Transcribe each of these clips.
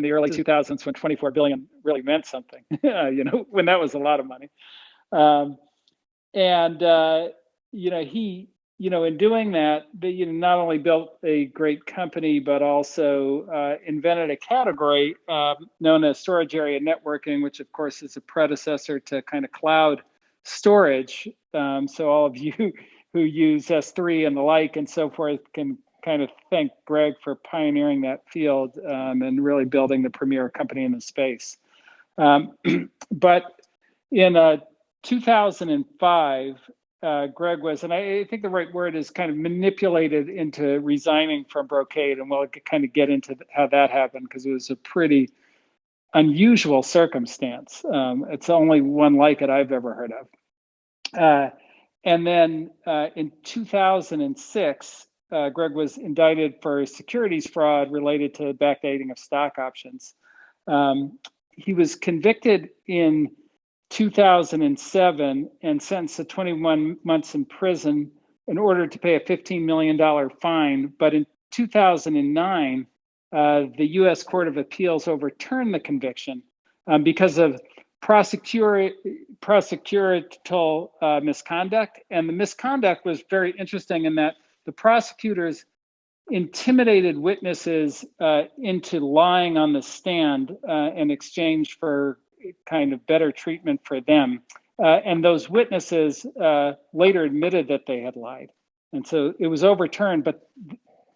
the early 2000s when 24 billion really meant something, when that was a lot of money. He, in doing that, not only built a great company, but also invented a category known as storage area networking, which of course is a predecessor to kind of cloud storage. So all of you who use S3 and the like and so forth can kind of thank Greg for pioneering that field and really building the premier company in the space. But in 2005, Greg was, and I think the right word is kind of manipulated into resigning from Brocade, and we'll kind of get into how that happened because it was a pretty unusual circumstance. It's only one like it I've ever heard of. And then in 2006, Greg was indicted for securities fraud related to backdating of stock options. He was convicted in 2007 and sentenced to 21 months in prison in order to pay a $15 million fine. But in 2009, the U.S. Court of Appeals overturned the conviction because of prosecutorial misconduct. And the misconduct was very interesting in that the prosecutors intimidated witnesses into lying on the stand in exchange for kind of better treatment for them. And those witnesses later admitted that they had lied. And so it was overturned, but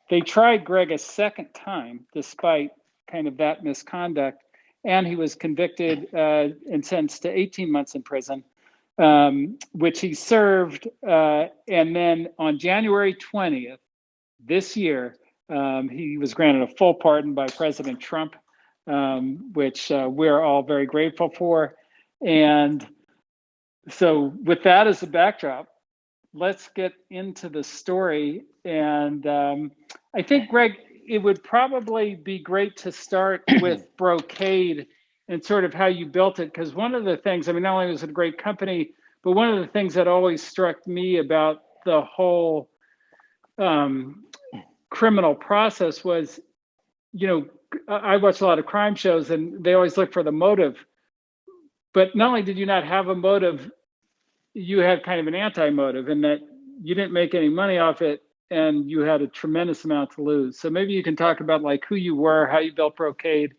they tried Greg a second time despite kind of that misconduct. And he was convicted and sentenced to 18 months in prison, which he served. And then on January 20th, this year, he was granted a full pardon by President Trump, which we're all very grateful for. And so with that as a backdrop, let's get into the story. And I think, Greg, it would probably be great to start with Brocade and sort of how you built it. Because one of the things, not only was it a great company, but one of the things that always struck me about the whole criminal process was, I watch a lot of crime shows and they always look for the motive. But not only did you not have a motive, you had kind of an anti-motive in that you didn't make any money off it and you had a tremendous amount to lose. So maybe you can talk about like who you were, how you built Brocade,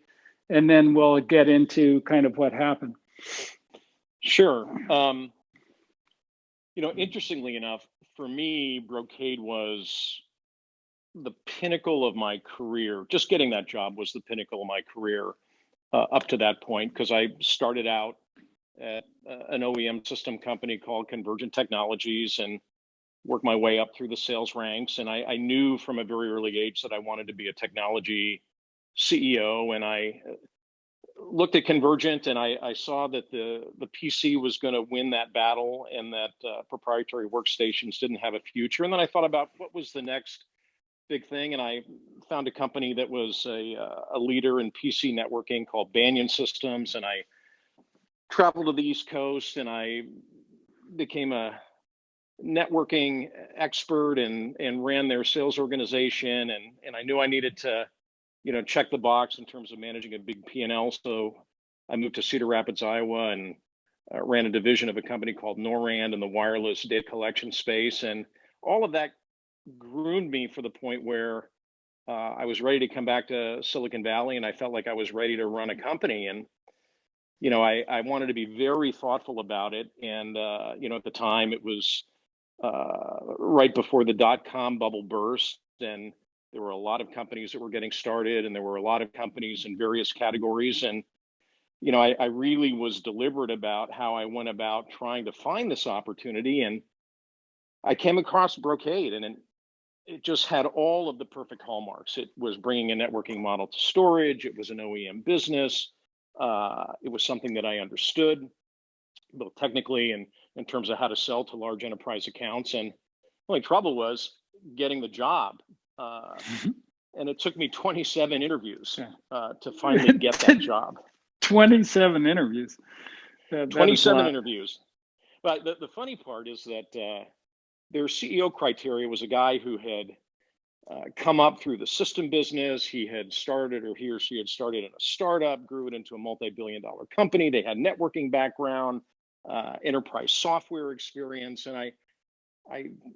and then we'll get into kind of what happened. Sure. Interestingly enough, for me, Brocade was the pinnacle of my career. Just getting that job was the pinnacle of my career up to that point, because I started out at an OEM system company called Convergent Technologies and worked my way up through the sales ranks. And I knew from a very early age that I wanted to be a technology CEO. And I looked at Convergent and I saw that the PC was going to win that battle and that proprietary workstations didn't have a future. And then I thought about what was the next big thing, and I found a company that was a leader in PC networking called Banyan Systems, and I traveled to the East Coast and I became a networking expert and ran their sales organization, and I knew I needed to check the box in terms of managing a big P&L. So I moved to Cedar Rapids, Iowa, and ran a division of a company called Norand in the wireless data collection space, and all of that groomed me for the point where I was ready to come back to Silicon Valley, and I felt like I was ready to run a company. And I wanted to be very thoughtful about it. And at the time it was right before the dot-com bubble burst, and there were a lot of companies that were getting started, and there were a lot of companies in various categories. And I really was deliberate about how I went about trying to find this opportunity. And I came across Brocade, and it just had all of the perfect hallmarks. It was bringing a networking model to storage. It was an OEM business. It was something that I understood, both technically and in terms of how to sell to large enterprise accounts. And the only trouble was getting the job. And it took me 27 interviews to finally get that job. 27 interviews. 27 interviews. But the funny part is that their CEO criteria was a guy who had come up through the system business. He or she had started in a startup, grew it into a multi-billion-dollar company. They had networking background, enterprise software experience. And I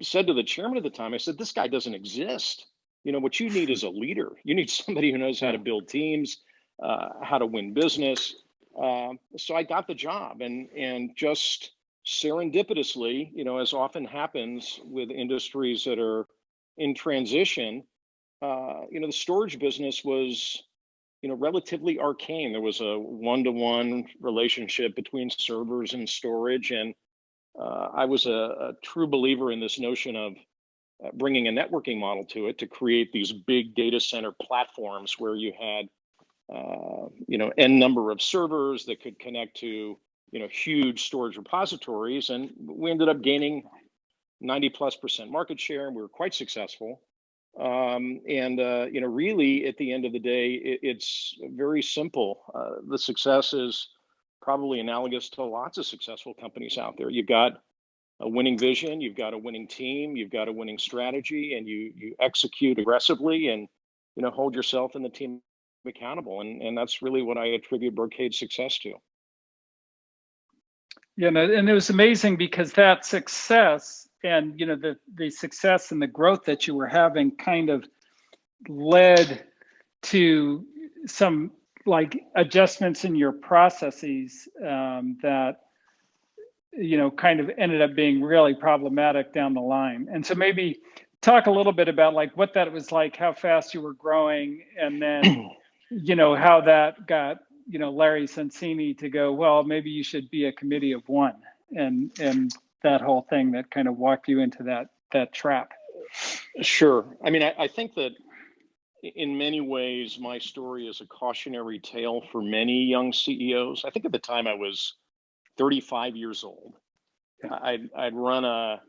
said to the chairman at the time, I said, this guy doesn't exist. What you need is a leader. You need somebody who knows how to build teams, how to win business. So I got the job, and just serendipitously, as often happens with industries that are in transition, the storage business was, relatively arcane. There was a one-to-one relationship between servers and storage, and I was a true believer in this notion of bringing a networking model to it to create these big data center platforms where you had, n number of servers that could connect to, huge storage repositories, and we ended up gaining 90+% market share, and we were quite successful. Really, at the end of the day, it's very simple. The success is probably analogous to lots of successful companies out there. You've got a winning vision, you've got a winning team, you've got a winning strategy, and you execute aggressively, and hold yourself and the team accountable. And that's really what I attribute Brocade's success to. Yeah, and it was amazing because that success and the success and the growth that you were having kind of led to some like adjustments in your processes that kind of ended up being really problematic down the line. And so maybe talk a little bit about like what that was like, how fast you were growing, and then how that got Larry Sonsini to go, well, maybe you should be a committee of one, and that whole thing that kind of walked you into that trap. Sure. I mean, I think that in many ways, my story is a cautionary tale for many young CEOs. I think at the time I was 35 years old. I'd run a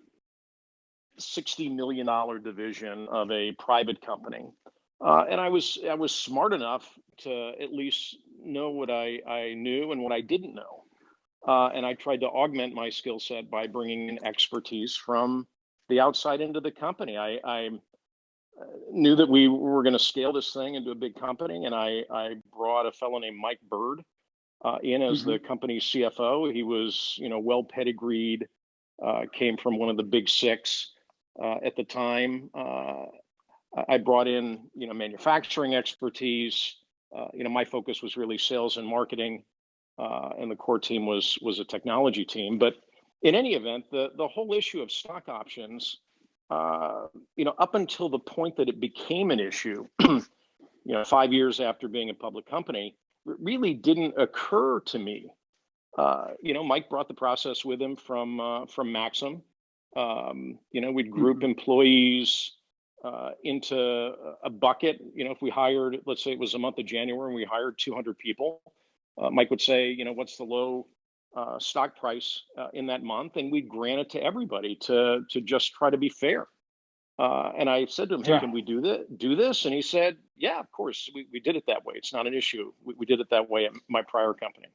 $60 million division of a private company. And I was smart enough to at least know what I knew and what I didn't know. And I tried to augment my skill set by bringing in expertise from the outside into the company. I knew that we were going to scale this thing into a big company, and I brought a fellow named Mike Bird in as the company's CFO. He was, well pedigreed, came from one of the big six at the time. I brought in, manufacturing expertise. My focus was really sales and marketing, and the core team was a technology team. But in any event, the whole issue of stock options, up until the point that it became an issue, 5 years after being a public company, really didn't occur to me. Mike brought the process with him from Maxim. We'd group employees into a bucket. If we hired, let's say it was the month of January and we hired 200 people, Mike would say, what's the low stock price in that month, and we'd grant it to everybody to just try to be fair. And I said to him, hey, can we do this? And he said, yeah, of course, we did it that way. It's not an issue. We did it that way at my prior company.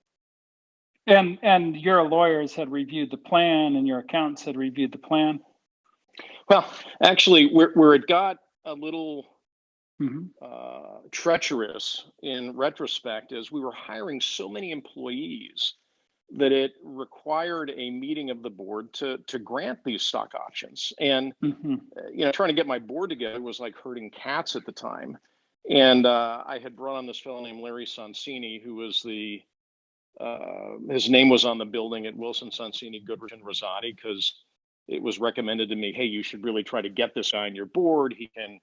And your lawyers had reviewed the plan, and your accountants had reviewed the plan? Well, actually, where it got a little treacherous in retrospect is we were hiring so many employees that it required a meeting of the board to grant these stock options. And, trying to get my board together was like herding cats at the time. And I had brought on this fellow named Larry Sonsini, who was his name was on the building at Wilson, Sonsini, Goodrich, and Rosati, because it was recommended to me, hey, you should really try to get this guy on your board. He can,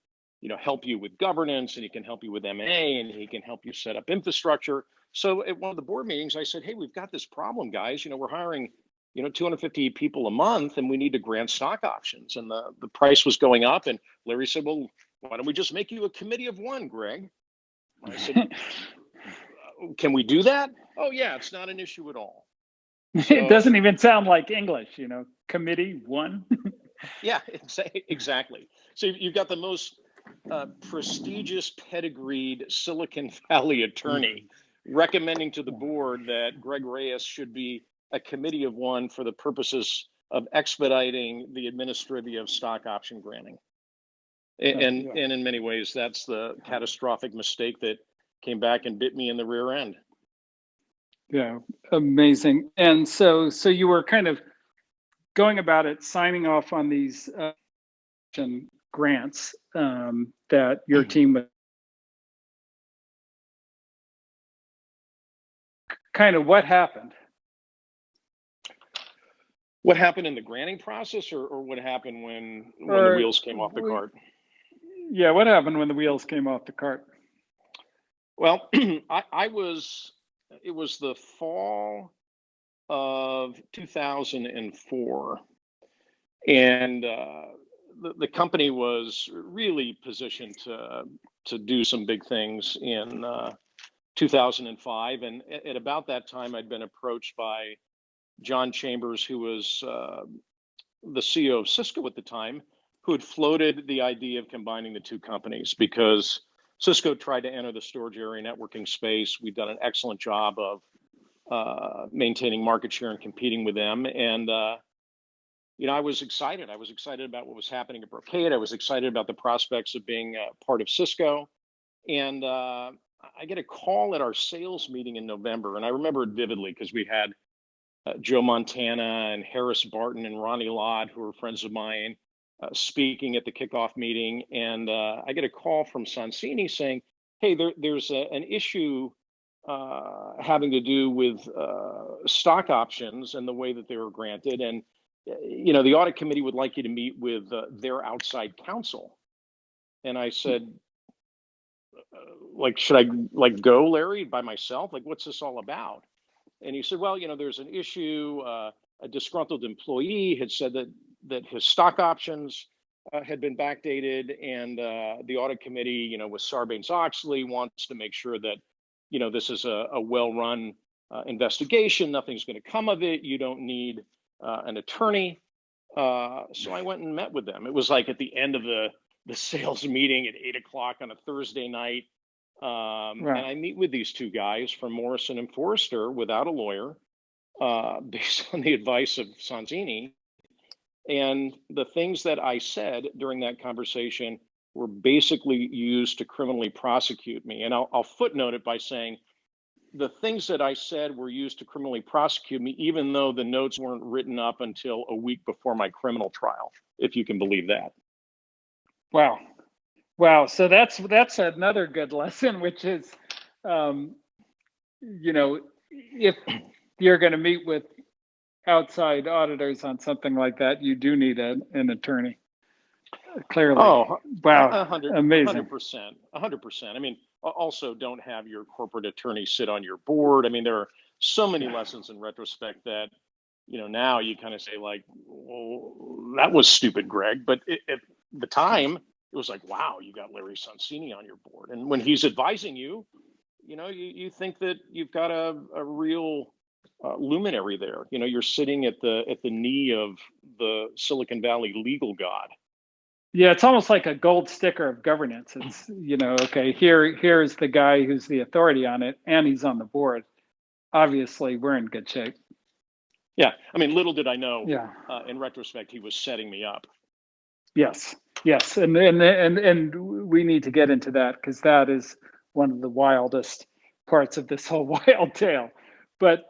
help you with governance, and he can help you with M&A, and he can help you set up infrastructure. So at one of the board meetings, I said, hey, we've got this problem, guys. We're hiring, 250 people a month, and we need to grant stock options. And the price was going up. And Larry said, well, why don't we just make you a committee of one, Greg? I said, can we do that? Oh, yeah, it's not an issue at all. So, it doesn't even sound like English, committee one. Yeah, exactly. So you've got the most prestigious, pedigreed Silicon Valley attorney recommending to the board that Greg Reyes should be a committee of one for the purposes of expediting the administrative stock option granting. And in many ways, that's the catastrophic mistake that came back and bit me in the rear end. Yeah, amazing. And so you were kind of going about it, signing off on these grants that your team was. Kind of what happened? What happened in the granting process, or what happened when the wheels came off the cart? Yeah, what happened when the wheels came off the cart? Well, it was the fall of 2004, and the company was really positioned to do some big things in 2005, and at about that time, I'd been approached by John Chambers, who was the CEO of Cisco at the time, who had floated the idea of combining the two companies because Cisco tried to enter the storage area networking space. We've done an excellent job of maintaining market share and competing with them. And, I was excited. I was excited about what was happening at Brocade. I was excited about the prospects of being part of Cisco. And I get a call at our sales meeting in November. And I remember it vividly because we had Joe Montana and Harris Barton and Ronnie Lott, who are friends of mine, speaking at the kickoff meeting. And I get a call from Sonsini saying, hey, there's an issue having to do with stock options and the way that they were granted. And, the audit committee would like you to meet with their outside counsel. And I said, should I go, Larry, by myself? What's this all about? And he said, well, there's an issue. A disgruntled employee had said that his stock options had been backdated, and the audit committee, with Sarbanes-Oxley, wants to make sure that, this is a well-run investigation. Nothing's going to come of it. You don't need an attorney. So I went and met with them. It was at the end of the sales meeting at 8:00 on a Thursday night. And I meet with these two guys from Morrison and Forrester without a lawyer, based on the advice of Sonsini. And the things that I said during that conversation were basically used to criminally prosecute me. And I'll footnote it by saying the things that I said were used to criminally prosecute me, even though the notes weren't written up until a week before my criminal trial, if you can believe that. Wow. So that's another good lesson, which is, if you're going to meet with outside auditors on something like that, you do need an attorney. Clearly. Oh, wow. 100%. Amazing. 100%. I mean, also don't have your corporate attorney sit on your board. I mean, there are so many lessons in retrospect that, now you kind of say well, that was stupid, Greg. But at the time, it was wow, you got Larry Sonsini on your board. And when he's advising you, you think that you've got a real luminary there. You're sitting at the knee of the Silicon Valley legal god. Yeah, it's almost like a gold sticker of governance. It's, okay, here's the guy who's the authority on it, and he's on the board. Obviously, we're in good shape. Yeah, I mean, little did I know. In retrospect, he was setting me up. Yes, and we need to get into that because that is one of the wildest parts of this whole wild tale. But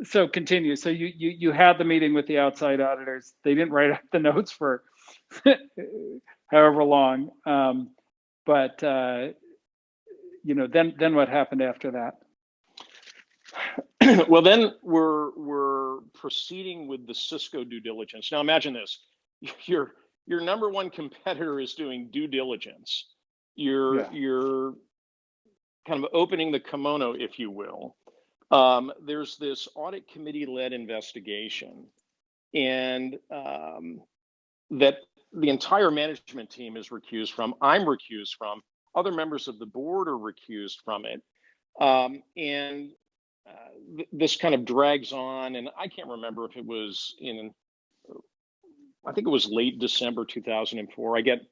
so continue. So you had the meeting with the outside auditors. They didn't write up the notes for however long, but then what happened after that? Well, then we're proceeding with the Cisco due diligence. Now imagine this: your number one competitor is doing due diligence. You're kind of opening the kimono, if you will. There's this audit committee-led investigation, and that the entire management team is recused from. I'm recused from. Other members of the board are recused from it. And this kind of drags on. And I can't remember if it was I think it was late December 2004. I get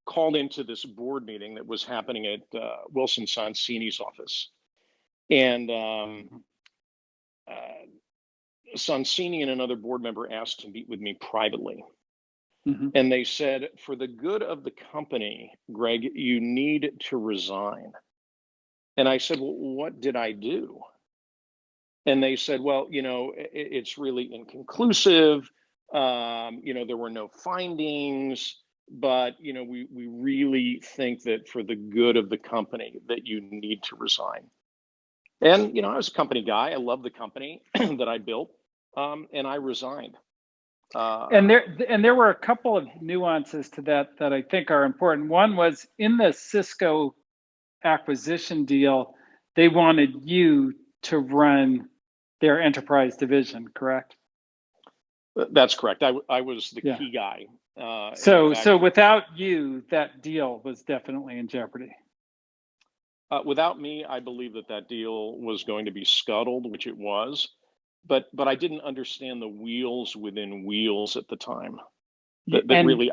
called into this board meeting that was happening at Wilson Sonsini's office. And Sonsini and another board member asked to meet with me privately. Mhm. And they said, for the good of the company, Greg, you need to resign. And I said, well, what did I do? And they said, well, it's really inconclusive. There were no findings, but, we really think that for the good of the company that you need to resign. And, I was a company guy. I love the company that I built, and I resigned. And there were a couple of nuances to that I think are important. One was in the Cisco acquisition deal, they wanted you to run their enterprise division, correct? That's correct. I was the Yeah. key guy. So without you, that deal was definitely in jeopardy. Without me, I believe that deal was going to be scuttled, which it was. But I didn't understand the wheels within wheels at the time that really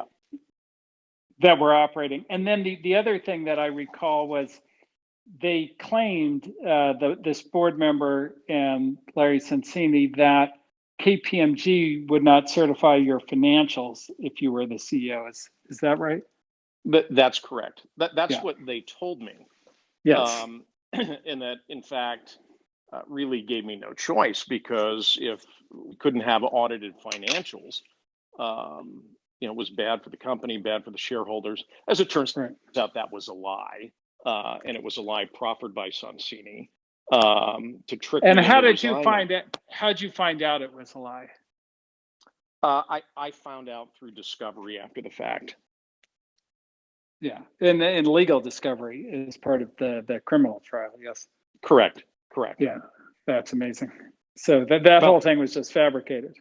that were operating. And then the other thing that I recall was they claimed, this board member and Larry Sonsini, that KPMG would not certify your financials if you were the CEO. Is that right? That's correct. That's what they told me. Yes. And that, in fact, really gave me no choice, because if we couldn't have audited financials, it was bad for the company, bad for the shareholders. As it turns out, that was a lie, and it was a lie proffered by Sonsini to trick me. And how did you find it? How'd you find out it was a lie? I found out through discovery after the fact. Yeah, in legal discovery is part of the criminal trial. Yes. Correct. Yeah, that's amazing. So that whole thing was just fabricated.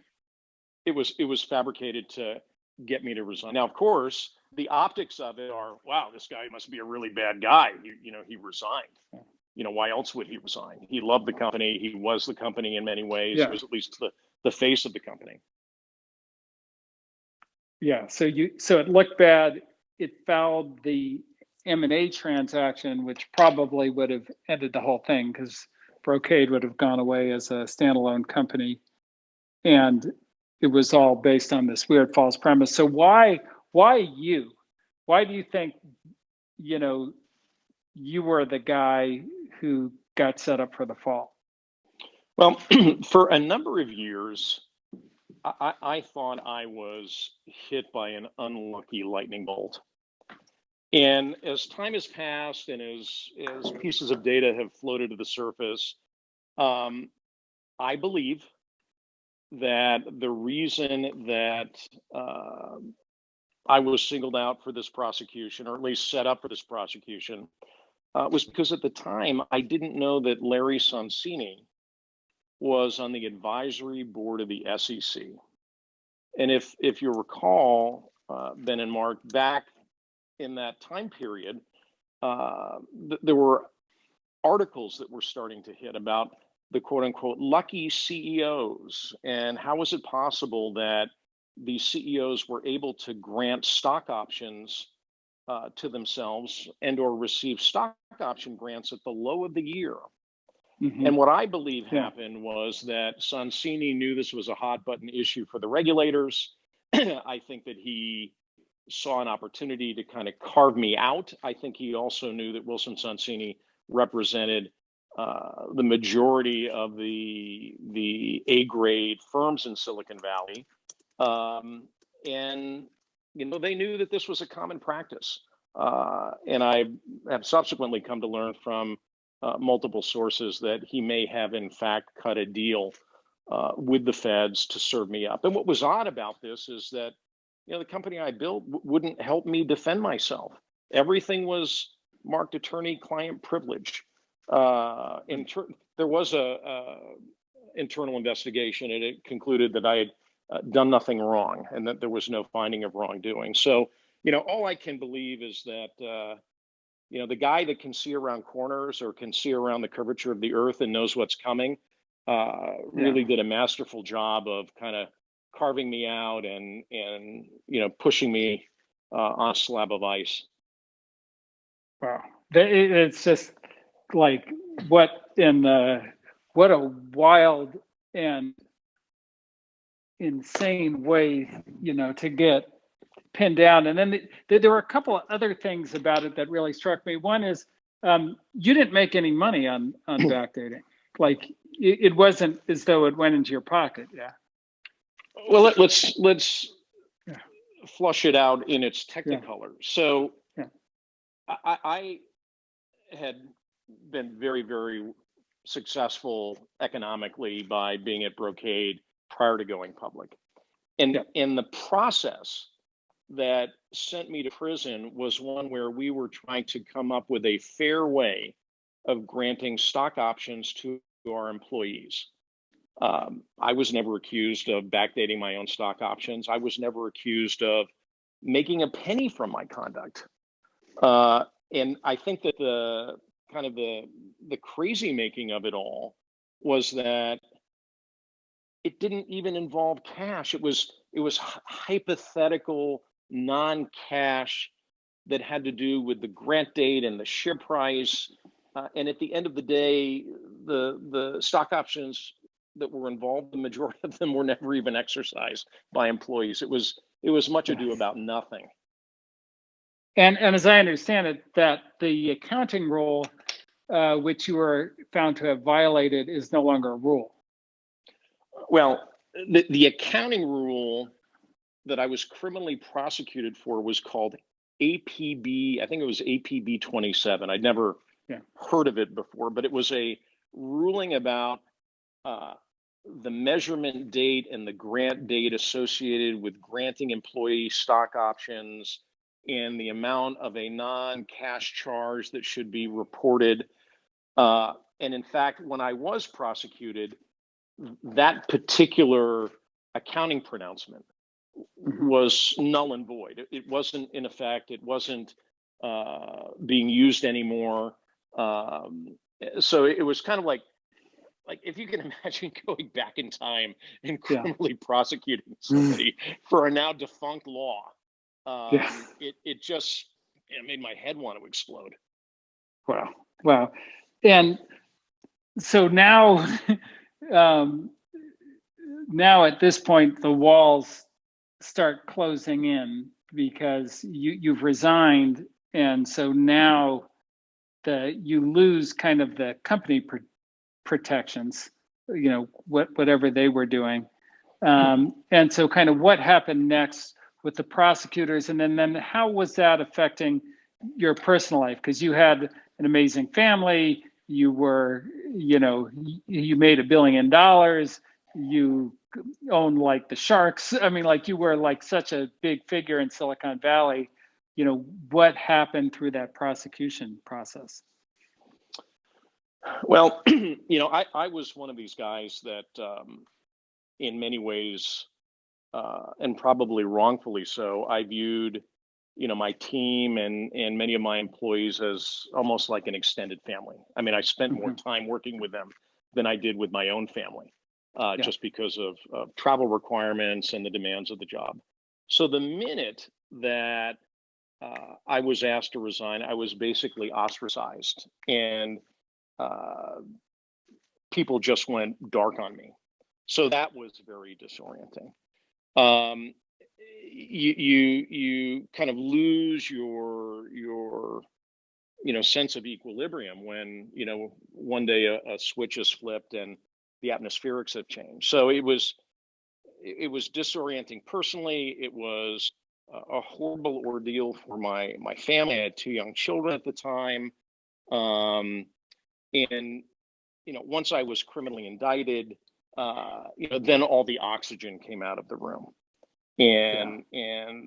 It was fabricated to get me to resign. Now, of course, the optics of it are, wow, this guy must be a really bad guy. He resigned. Why else would he resign? He loved the company. He was the company in many ways. Yeah. He was at least the face of the company. Yeah. So it looked bad. It fouled the M&A transaction, which probably would have ended the whole thing, because Brocade would have gone away as a standalone company, and it was all based on this weird false premise. So why you? Why do you think you were the guy who got set up for the fall? Well, for a number of years, I thought I was hit by an unlucky lightning bolt. And as time has passed and as pieces of data have floated to the surface, I believe that the reason that I was singled out for this prosecution, or at least set up for this prosecution, was because at the time I didn't know that Larry Sonsini was on the advisory board of the SEC. And if you recall, Ben and Marc, back in that time period, there were articles that were starting to hit about the quote unquote lucky CEOs, and how was it possible that these CEOs were able to grant stock options to themselves and or receive stock option grants at the low of the year. Mm-hmm. And what I believe happened was that Sonsini knew this was a hot button issue for the regulators. I think that he saw an opportunity to kind of carve me out. I think he also knew that Wilson Sonsini represented the majority of the A-grade firms in Silicon Valley. And, they knew that this was a common practice. And I have subsequently come to learn from multiple sources that he may have, in fact, cut a deal with the feds to serve me up. And what was odd about this is that, the company I built wouldn't help me defend myself. Everything was marked attorney-client privilege. There was a internal investigation, and it concluded that I had done nothing wrong and that there was no finding of wrongdoing. So, all I can believe is that, the guy that can see around corners or can see around the curvature of the earth and knows what's coming really did a masterful job of kind of carving me out and pushing me on a slab of ice. Wow, it's just like what a wild and insane way to get pinned down. And then there were a couple of other things about it that really struck me. One is you didn't make any money on backdating. Like it wasn't as though it went into your pocket. Yeah. Well, let's flush it out in its technicolor. Yeah. So yeah. I had been very, very successful economically by being at Brocade prior to going public. And in the process that sent me to prison was one where we were trying to come up with a fair way of granting stock options to our employees. I was never accused of backdating my own stock options. I was never accused of making a penny from my conduct. And I think that the crazy making of it all was that it didn't even involve cash. It was hypothetical, non-cash that had to do with the grant date and the share price. And at the end of the day, the stock options that were involved, the majority of them were never even exercised by employees. It was much ado about nothing. And as I understand it, that the accounting rule, which you were found to have violated, is no longer a rule. Well, the accounting rule that I was criminally prosecuted for was called APB. I think it was APB 27. I'd never heard of it before, but it was a ruling about the measurement date and the grant date associated with granting employee stock options and the amount of a non-cash charge that should be reported. And in fact, when I was prosecuted, that particular accounting pronouncement was null and void. It wasn't in effect. It wasn't being used anymore. So it was kind of like if you can imagine going back in time and criminally prosecuting somebody for a now defunct law, it just made my head want to explode. Wow. And so now, now at this point, the walls start closing in because you've resigned, and so now you lose kind of the company protections, whatever they were doing, and so kind of what happened next with the prosecutors, and then how was that affecting your personal life? Because you had an amazing family, you were, you made $1 billion, you owned like the Sharks. I mean, like you were like such a big figure in Silicon Valley. What happened through that prosecution process? Well, I was one of these guys that in many ways, and probably wrongfully so, I viewed, my team and many of my employees as almost like an extended family. I mean, I spent more time working with them than I did with my own family, just because of travel requirements and the demands of the job. So the minute that I was asked to resign, I was basically ostracized, and people just went dark on me. So that was very disorienting. You kind of lose your sense of equilibrium when one day a switch is flipped and the atmospherics have changed. So it was disorienting personally. It was a horrible ordeal for my family. I had 2 young children at the time, and once I was criminally indicted, then all the oxygen came out of the room. And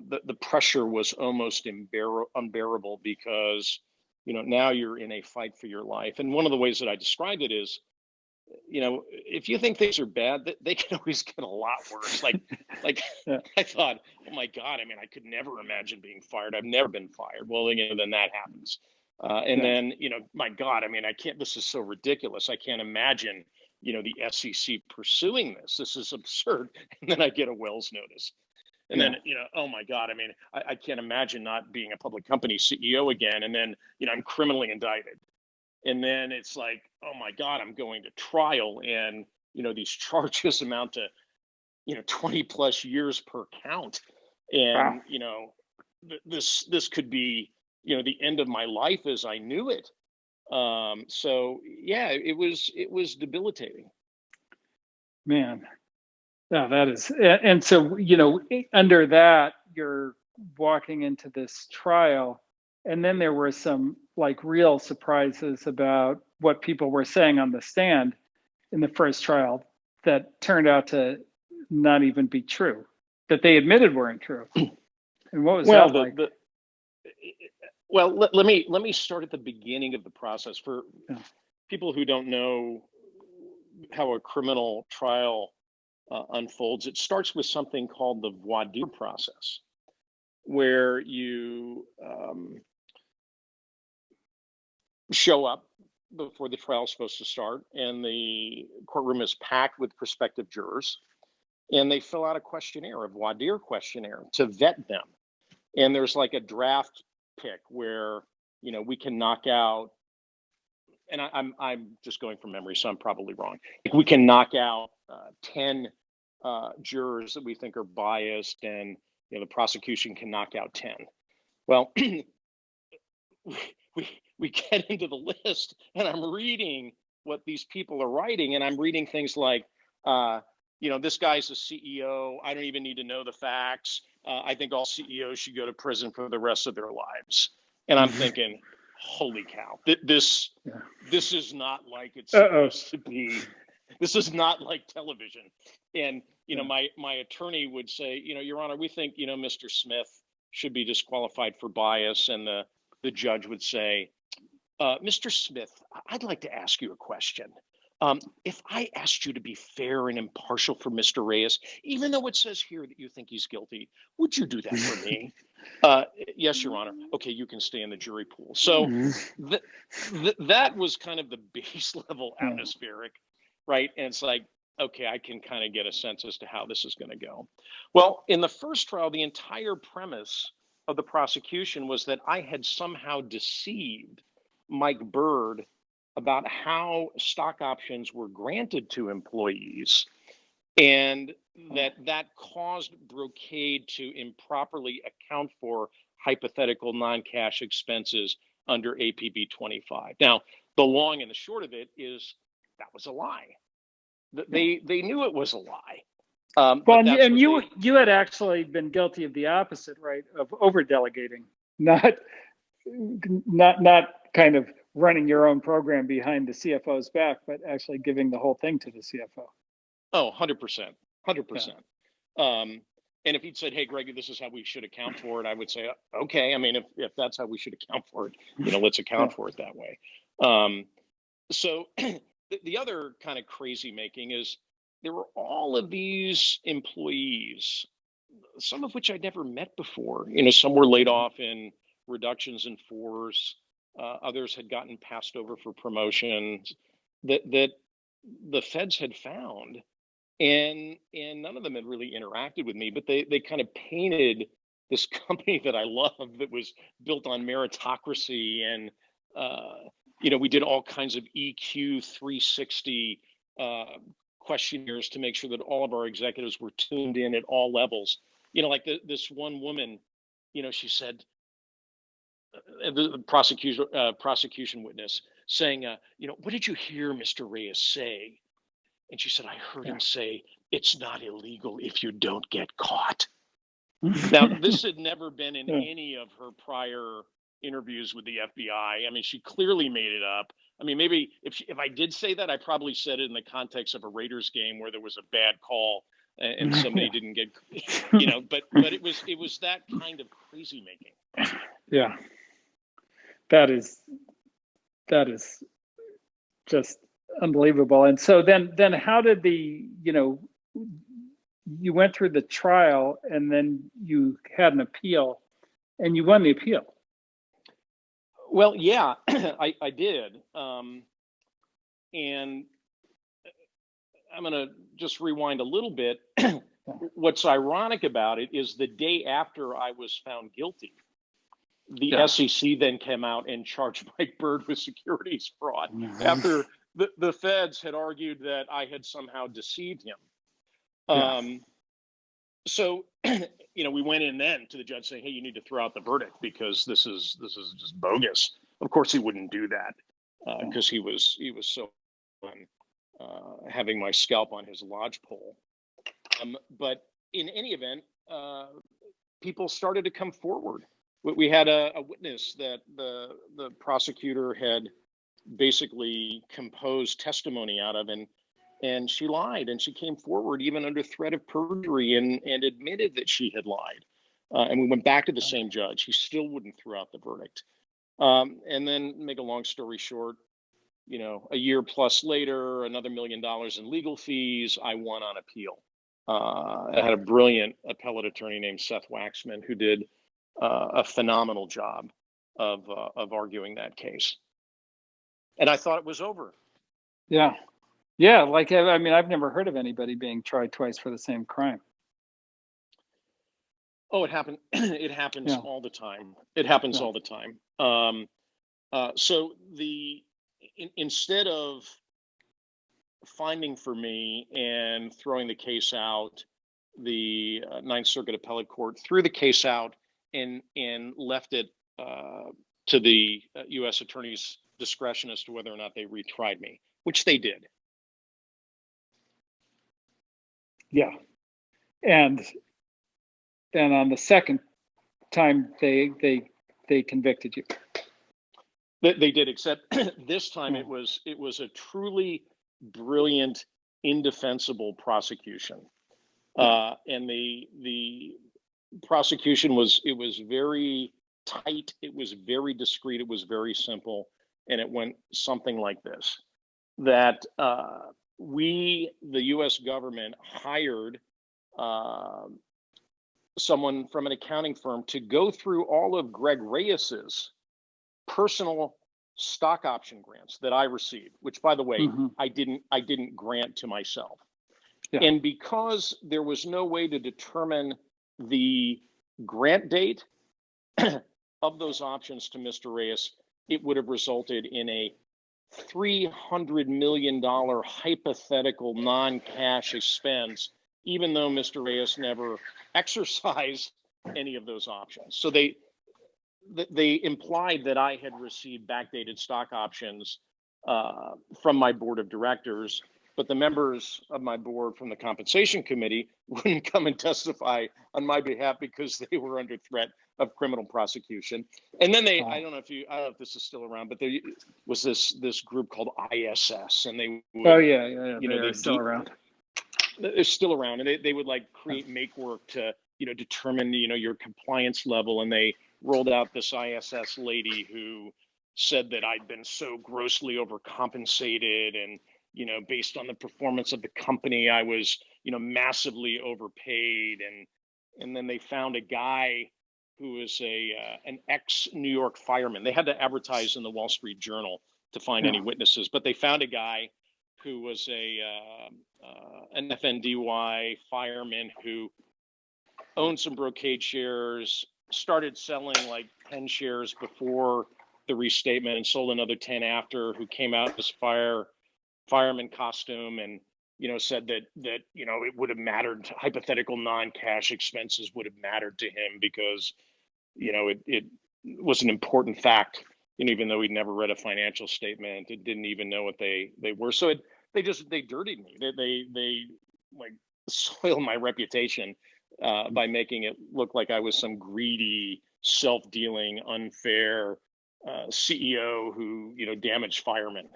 the pressure was almost unbearable because, now you're in a fight for your life. And one of the ways that I described it is, if you think things are bad, they can always get a lot worse. I thought, oh my God, I mean, I could never imagine being fired. I've never been fired. Well, then that happens. Then, my God, I mean, this is so ridiculous. I can't imagine, the SEC pursuing this. This is absurd. And then I get a Wells notice. And then, oh my God, I mean, I can't imagine not being a public company CEO again. And then, I'm criminally indicted. And then it's like, oh my God, I'm going to trial. And, these charges amount to, 20 plus years per count. And, Wow. this could be, the end of my life as I knew it. So yeah, it was debilitating. Man. Yeah, that is. And so, under that, you're walking into this trial, and then there were some like real surprises about what people were saying on the stand in the first trial that turned out to not even be true, that they admitted weren't true. And what was Well, that the like? the well, let me start at the beginning of the process for Yeah. people who don't know how a criminal trial unfolds. It starts with something called the voir dire process, where you show up before the trial is supposed to start, and the courtroom is packed with prospective jurors, and they fill out a questionnaire, a voir dire questionnaire, to vet them. And there's like a draft pick where we can knock out, and I'm just going from memory, so I'm probably wrong. Like we can knock out 10 jurors that we think are biased, and the prosecution can knock out 10. Well, we get into the list, and I'm reading what these people are writing, and I'm reading things like, this guy's a CEO. I don't even need to know the facts. I think all CEOs should go to prison for the rest of their lives. And I'm thinking, holy cow, this is not like it's supposed to be. This is not like television. And my attorney would say, Your Honor, we think Mr. Smith should be disqualified for bias, and the judge would say, Mr. Smith, I'd like to ask you a question. If I asked you to be fair and impartial for Mr. Reyes, even though it says here that you think he's guilty, would you do that for me? Yes, Your Honor. Okay, you can stay in the jury pool. So that was kind of the base level atmospheric, right? And it's like, okay, I can kind of get a sense as to how this is going to go. Well, in the first trial, the entire premise of the prosecution was that I had somehow deceived Mike Bird about how stock options were granted to employees, and that caused Brocade to improperly account for hypothetical non-cash expenses under APB 25. Now, the long and the short of it is that was a lie. They knew it was a lie. Well, and you had actually been guilty of the opposite, right? Of over delegating, not kind of running your own program behind the CFO's back, but actually giving the whole thing to the CFO. Oh, 100%. 100%. And if he'd said, hey, Greg, this is how we should account for it, I would say, okay. I mean, if that's how we should account for it, let's account for it that way. So the other kind of crazy making is there were all of these employees, some of which I'd never met before. Some were laid off in reductions in force. Others had gotten passed over for promotions that the feds had found, and none of them had really interacted with me, but they kind of painted this company that I love that was built on meritocracy, and we did all kinds of EQ 360 questionnaires to make sure that all of our executives were tuned in at all levels. Like this one woman, she said, the prosecution witness saying, what did you hear Mr. Reyes say? And she said, I heard him say, it's not illegal if you don't get caught. Now, this had never been in any of her prior interviews with the FBI. I mean, she clearly made it up. I mean, maybe if I did say that, I probably said it in the context of a Raiders game where there was a bad call and somebody didn't get, but it was that kind of crazy making. Yeah. That is just unbelievable. And so then how did you went through the trial, and then you had an appeal, and you won the appeal? Well, yeah, I did. And I'm going to just rewind a little bit. What's ironic about it is the day after I was found guilty, the SEC then came out and charged Mike Bird with securities fraud after the feds had argued that I had somehow deceived him. So we went in then to the judge saying, hey, you need to throw out the verdict because this is just bogus. Of course, he wouldn't do that because he was so having my scalp on his lodgepole. But in any event, people started to come forward. We had a witness that the prosecutor had basically composed testimony out of, and she lied, and she came forward even under threat of perjury and admitted that she had lied. And we went back to the same judge. He still wouldn't throw out the verdict. And then, make a long story short, a year plus later, another $1 million in legal fees. I won on appeal. I had a brilliant appellate attorney named Seth Waxman who did a phenomenal job of arguing that case. And I thought it was over. Yeah. Yeah. Like, I mean, I've never heard of anybody being tried twice for the same crime. Oh, it happened. It happens all the time. It happens all the time. So instead of finding for me and throwing the case out, the Ninth Circuit Appellate Court threw the case out and left it to the U.S. Attorney's discretion as to whether or not they retried me, which they did. Yeah, and on the second time they convicted you. They did, except this time it was a truly brilliant, indefensible prosecution, and the prosecution was very tight. It was very discreet. It was very simple, and it went something like this: that the U.S. government, hired someone from an accounting firm to go through all of Greg Reyes's personal stock option grants that I received, which, by the way, I didn't grant to myself. Yeah. And because there was no way to determine the grant date of those options to Mr. Reyes, it would have resulted in a $300 million hypothetical non-cash expense, even though Mr. Reyes never exercised any of those options. So they implied that I had received backdated stock options from my board of directors, but the members of my board from the compensation committee wouldn't come and testify on my behalf because they were under threat of criminal prosecution. And then I don't know if this is still around, but there was this group called ISS, and they would, they're still around. They're still around, and they would like create make work to determine your compliance level, and they rolled out this ISS lady who said that I'd been so grossly overcompensated, and based on the performance of the company, I was massively overpaid, and then they found a guy who was an ex-New York fireman. They had to advertise in the Wall Street Journal to find any witnesses, but they found a guy who was an FNDY fireman who owned some Brocade shares, started selling like 10 shares before the restatement and sold another 10 after, who came out as fireman costume and said that it would have mattered, hypothetical non-cash expenses would have mattered to him because it was an important fact, even though he'd never read a financial statement, it didn't even know what they were. So they dirtied me. They like soiled my reputation by making it look like I was some greedy, self-dealing, unfair CEO who damaged firemen.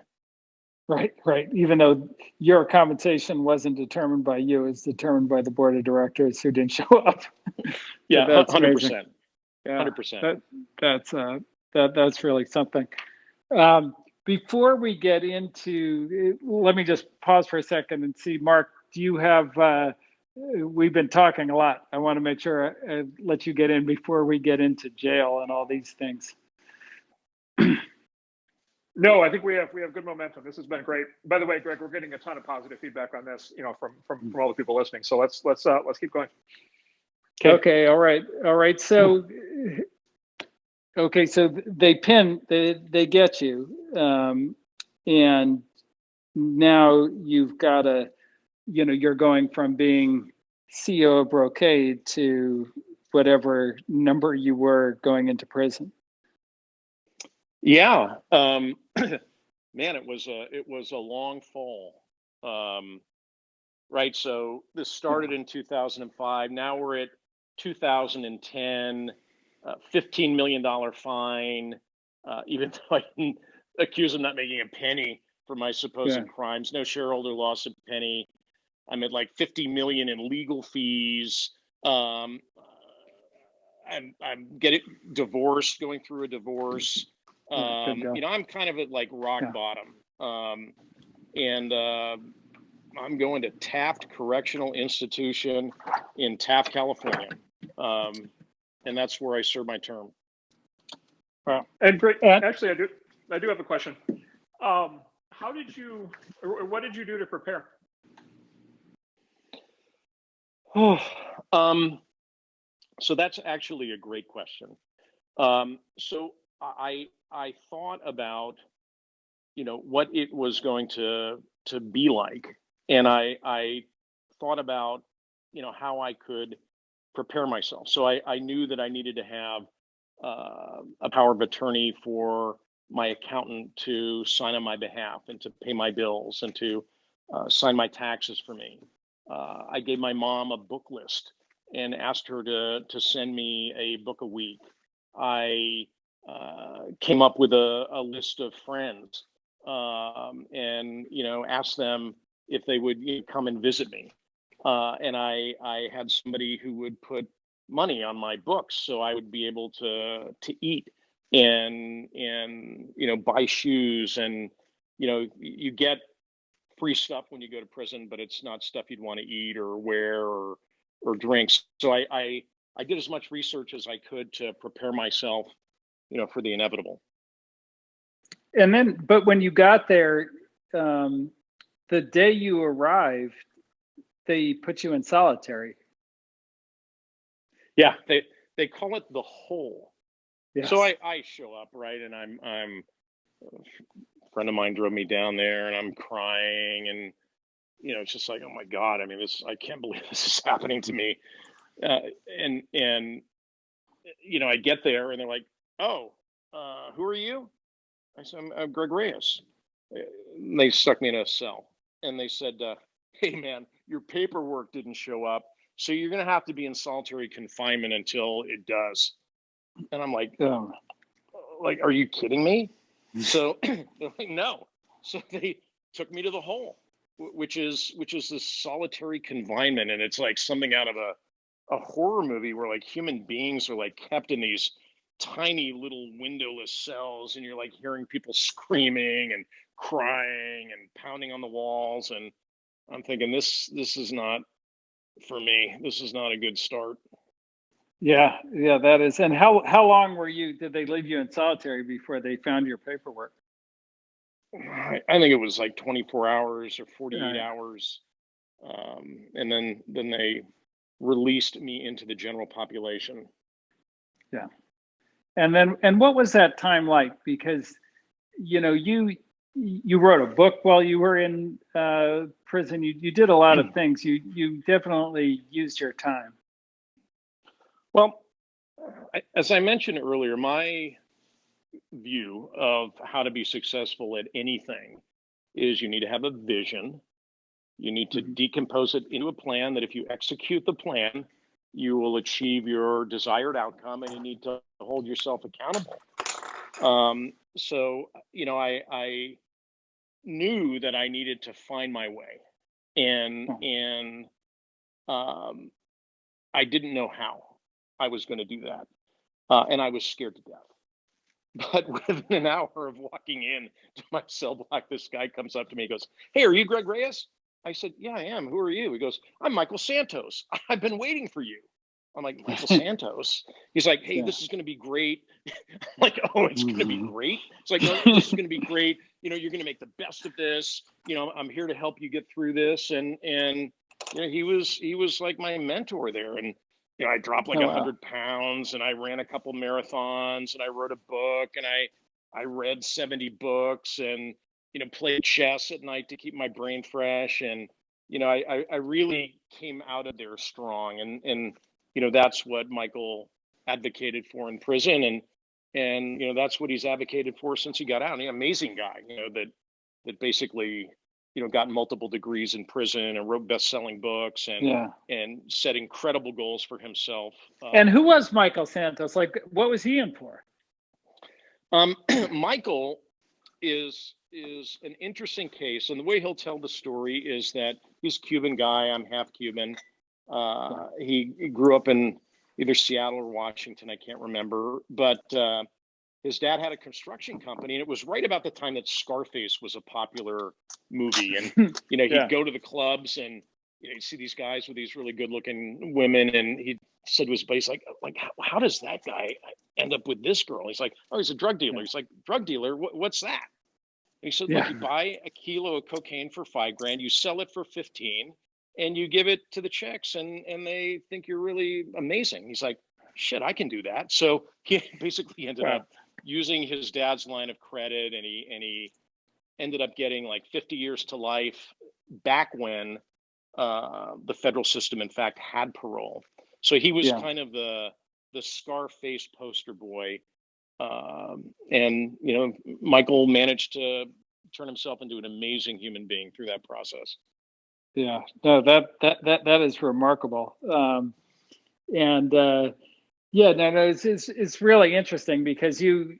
Right. Even though your compensation wasn't determined by you, it's determined by the board of directors who didn't show up. Yeah, that's 100%. Yeah, 100%. That's really something. Before we get into, let me just pause for a second and see, Marc, do you have? We've been talking a lot. I want to make sure I let you get in before we get into jail and all these things. No, I think we have good momentum. This has been great. By the way, Greg, we're getting a ton of positive feedback on this, from all the people listening. So let's keep going. Okay. All right. So, so they get you, and now you've got you're going from being CEO of Brocade to whatever number you were going into prison? Yeah, man, it was a long fall. Right, so this started in 2005. Now we're at 2010, $15 million fine. Even though I didn't accuse him not making a penny for my supposed crimes, no shareholder lost a penny. I'm at like 50 million in legal fees. I'm getting divorced, going through a divorce. I'm kind of at like rock bottom. And I'm going to Taft Correctional Institution in Taft, California. And that's where I serve my term. Wow. And great. Actually, I do have a question. How did you, or what did you do to prepare? So that's actually a great question. So I thought about, what it was going to be like. And I thought about, how I could prepare myself. So I knew that I needed to have a power of attorney for my accountant to sign on my behalf and to pay my bills and to sign my taxes for me. I gave my mom a book list and asked her to send me a book a week. I came up with a list of friends and asked them if they would come and visit me. And I had somebody who would put money on my books so I would be able to eat and buy shoes, and you get free stuff when you go to prison, but it's not stuff you'd want to eat or wear or drinks. So I did as much research as I could to prepare myself, for the inevitable. And then, but when you got there, the day you arrived, they put you in solitary. Yeah, they call it the hole. Yes. So I show up, right, and I'm a friend of mine drove me down there, and I'm crying, and it's just like, oh my God, I mean, I can't believe this is happening to me. And I get there, and they're like, oh, who are you? I said, I'm Greg Reyes. And they stuck me in a cell, and they said, hey man, your paperwork didn't show up, so you're going to have to be in solitary confinement until it does. And I'm like, like, are you kidding me? So they're like, no. So they took me to the hole, which is this solitary confinement, and it's like something out of a horror movie where like human beings are like kept in these tiny little windowless cells, and you're like hearing people screaming and crying and pounding on the walls, and I'm thinking this is not for me. This is not a good start. Yeah, that is. And how long did they leave you in solitary before they found your paperwork? I think it was like 24 hours or 48 hours. And then they released me into the general population. Yeah. And what was that time like? Because, you wrote a book while you were in prison. You did a lot of things. You definitely used your time. Well, as I mentioned earlier, my view of how to be successful at anything is you need to have a vision. You need to decompose it into a plan that if you execute the plan, you will achieve your desired outcome, and you need to hold yourself accountable. So, I knew that I needed to find my way, and I didn't know how I was going to do that. And I was scared to death. But within an hour of walking in to my cell block, this guy comes up to me and goes, hey, are you Greg Reyes? I said, yeah, I am. Who are you? He goes, I'm Michael Santos. I've been waiting for you. I'm like, Michael Santos? He's like, hey, this is going to be great. I'm like, oh, it's going to be great? It's like, no, this is going to be great. You're going to make the best of this. I'm here to help you get through this. And he was like my mentor there. And I dropped like 100 pounds, and I ran a couple marathons, and I wrote a book, and I read 70 books, and played chess at night to keep my brain fresh. And I really came out of there strong. And that's what Michael advocated for in prison, and that's what he's advocated for since he got out. And, amazing guy, that basically got multiple degrees in prison and wrote best-selling books and set incredible goals for himself. And who was Michael Santos? Like, what was he in for? Michael is an interesting case, and the way he'll tell the story is that he's a Cuban guy. I'm half Cuban. He grew up in either Seattle or Washington, I can't remember, but his dad had a construction company, and it was right about the time that Scarface was a popular movie. And he'd go to the clubs, and you'd see these guys with these really good-looking women, and he said to his buddies, like, how does that guy end up with this girl? He's like, oh, he's a drug dealer. Yeah. He's like, drug dealer? What's that? And he said, look, you buy a kilo of cocaine for $5,000, you sell it for 15, and you give it to the chicks, and they think you're really amazing. He's like, shit, I can do that. So he basically ended up using his dad's line of credit, and he ended up getting like 50 years to life back when the federal system, in fact, had parole. So he was kind of the Scarface poster boy. And Michael managed to turn himself into an amazing human being through that process. Yeah, no, that is remarkable. It's really interesting because you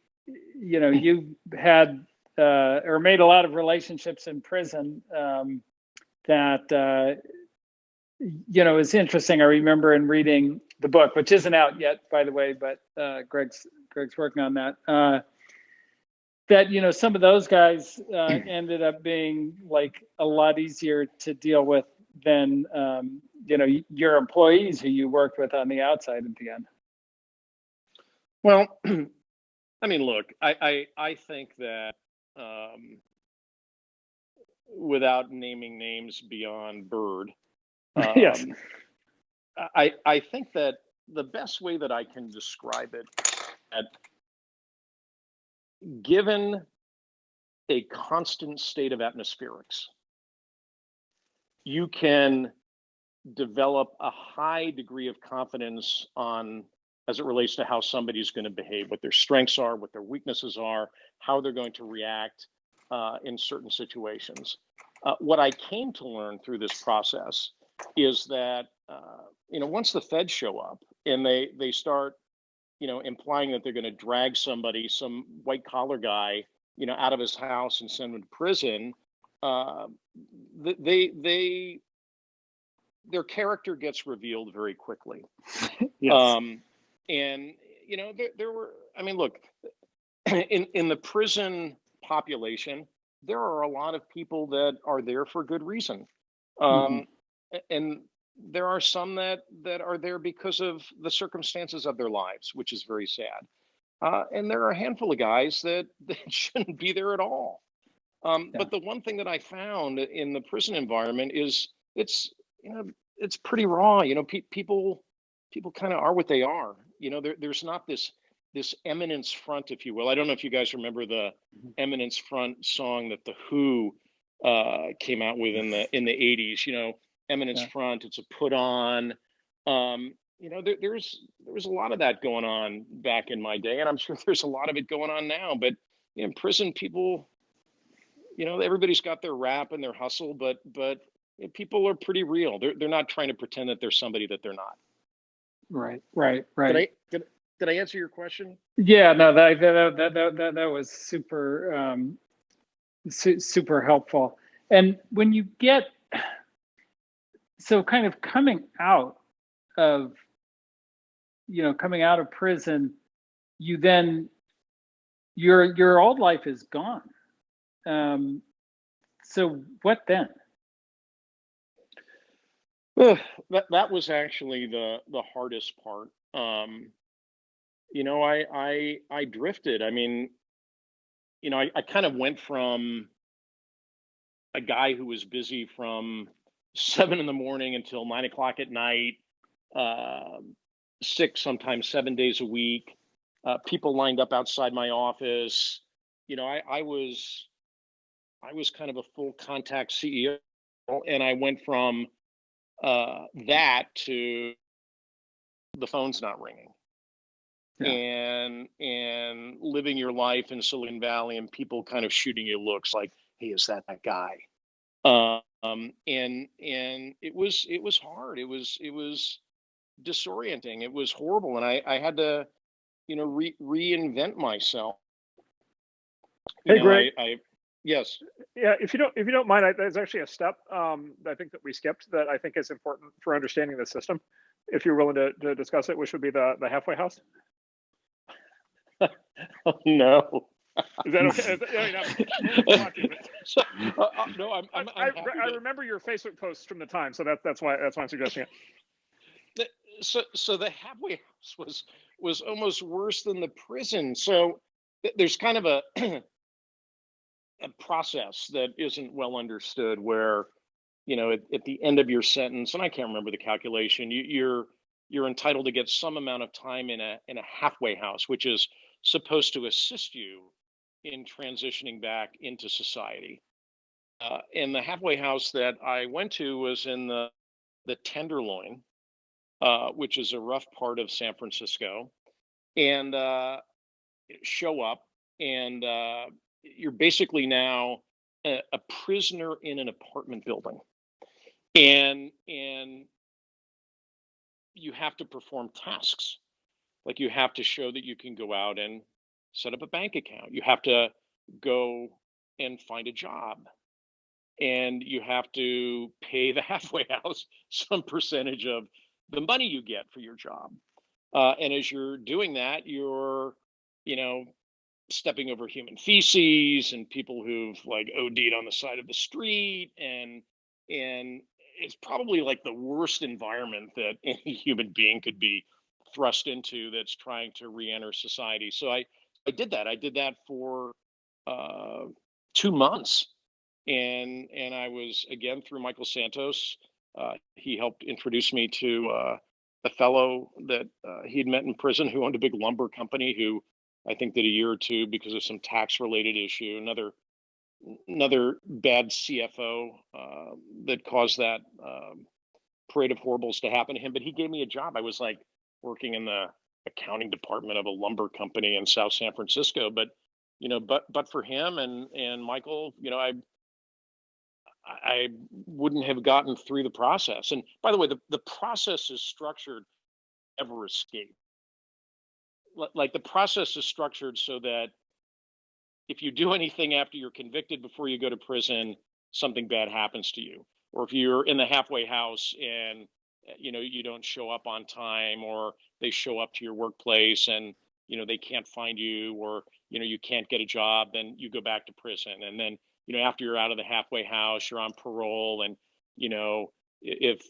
had or made a lot of relationships in prison that is interesting. I remember in reading the book, which isn't out yet, by the way, but Greg's working on that. That some of those guys ended up being like a lot easier to deal with than your employees who you worked with on the outside at the end. Well, I mean, look, I think that without naming names beyond Bird, yes, I think that the best way that I can describe it, that given a constant state of atmospherics, you can develop a high degree of confidence as it relates to how somebody's going to behave, what their strengths are, what their weaknesses are, how they're going to react in certain situations. What I came to learn through this process is that once the feds show up and they start implying that they're going to drag some white collar guy out of his house and send him to prison, their character gets revealed very quickly. yes. And there were, I mean, look, in the prison population, there are a lot of people that are there for good reason. And there are some that are there because of the circumstances of their lives, which is very sad. And there are a handful of guys that shouldn't be there at all. But the one thing that I found in the prison environment is it's pretty raw. People kind of are what they are. There's not this eminence front, if you will. I don't know if you guys remember the eminence front song that the Who came out with in the 80s. Eminence front, it's a put on. There was a lot of that going on back in my day, and I'm sure there's a lot of it going on now. But in prison, people, everybody's got their rap and their hustle, but people are pretty real. They're not trying to pretend that they're somebody that they're not. Right. Did I answer your question? Yeah, no, that was super super helpful. And when you get kind of coming out of prison, you then your old life is gone. So what then? That was actually the hardest part. I drifted. I mean, I kind of went from a guy who was busy from 7 a.m. until 9 o'clock at night, 6, sometimes 7 days a week, people lined up outside my office. I was kind of a full contact CEO, and I went from that to the phone's not ringing. Yeah. And living your life in Silicon Valley and people kind of shooting you looks like, hey, is that guy? And it was hard. It was disorienting. It was horrible. And I had to, reinvent myself. Hey, Greg. Yes. Yeah, if you don't mind, there's actually a step I think that we skipped that I think is important for understanding the system. If you're willing to discuss it, which would be the halfway house. Oh, no. Is that okay? No, I'm happy I remember your Facebook posts from the time, so that's why I'm suggesting it. So the halfway house was almost worse than the prison. So there's kind of a process that isn't well understood where, at the end of your sentence, and I can't remember the calculation, you're entitled to get some amount of time in a halfway house, which is supposed to assist you in transitioning back into society. And the halfway house that I went to was in the Tenderloin, which is a rough part of San Francisco. And show up, and you're basically now a prisoner in an apartment building. And you have to perform tasks. Like you have to show that you can go out and set up a bank account. You have to go and find a job. And you have to pay the halfway house some percentage of the money you get for your job. And as you're doing that, you're, stepping over human feces and people who've like OD'd on the side of the street. And it's probably like the worst environment that any human being could be thrust into that's trying to re-enter society. So I did that. I did that for 2 months. And I was, again, through Michael Santos. He helped introduce me to a fellow that he'd met in prison who owned a big lumber company who I think did a year or two because of some tax related issue. Another bad CFO that caused that parade of horribles to happen to him. But he gave me a job. I was like working in the accounting department of a lumber company in South San Francisco. But but for him and Michael, I wouldn't have gotten through the process. And by the way, the process is structured ever escape. Like the process is structured so that if you do anything after you're convicted before you go to prison, something bad happens to you. Or if you're in the halfway house and you don't show up on time, or they show up to your workplace and they can't find you, or you can't get a job, then you go back to prison. And then after you're out of the halfway house, you're on parole, and if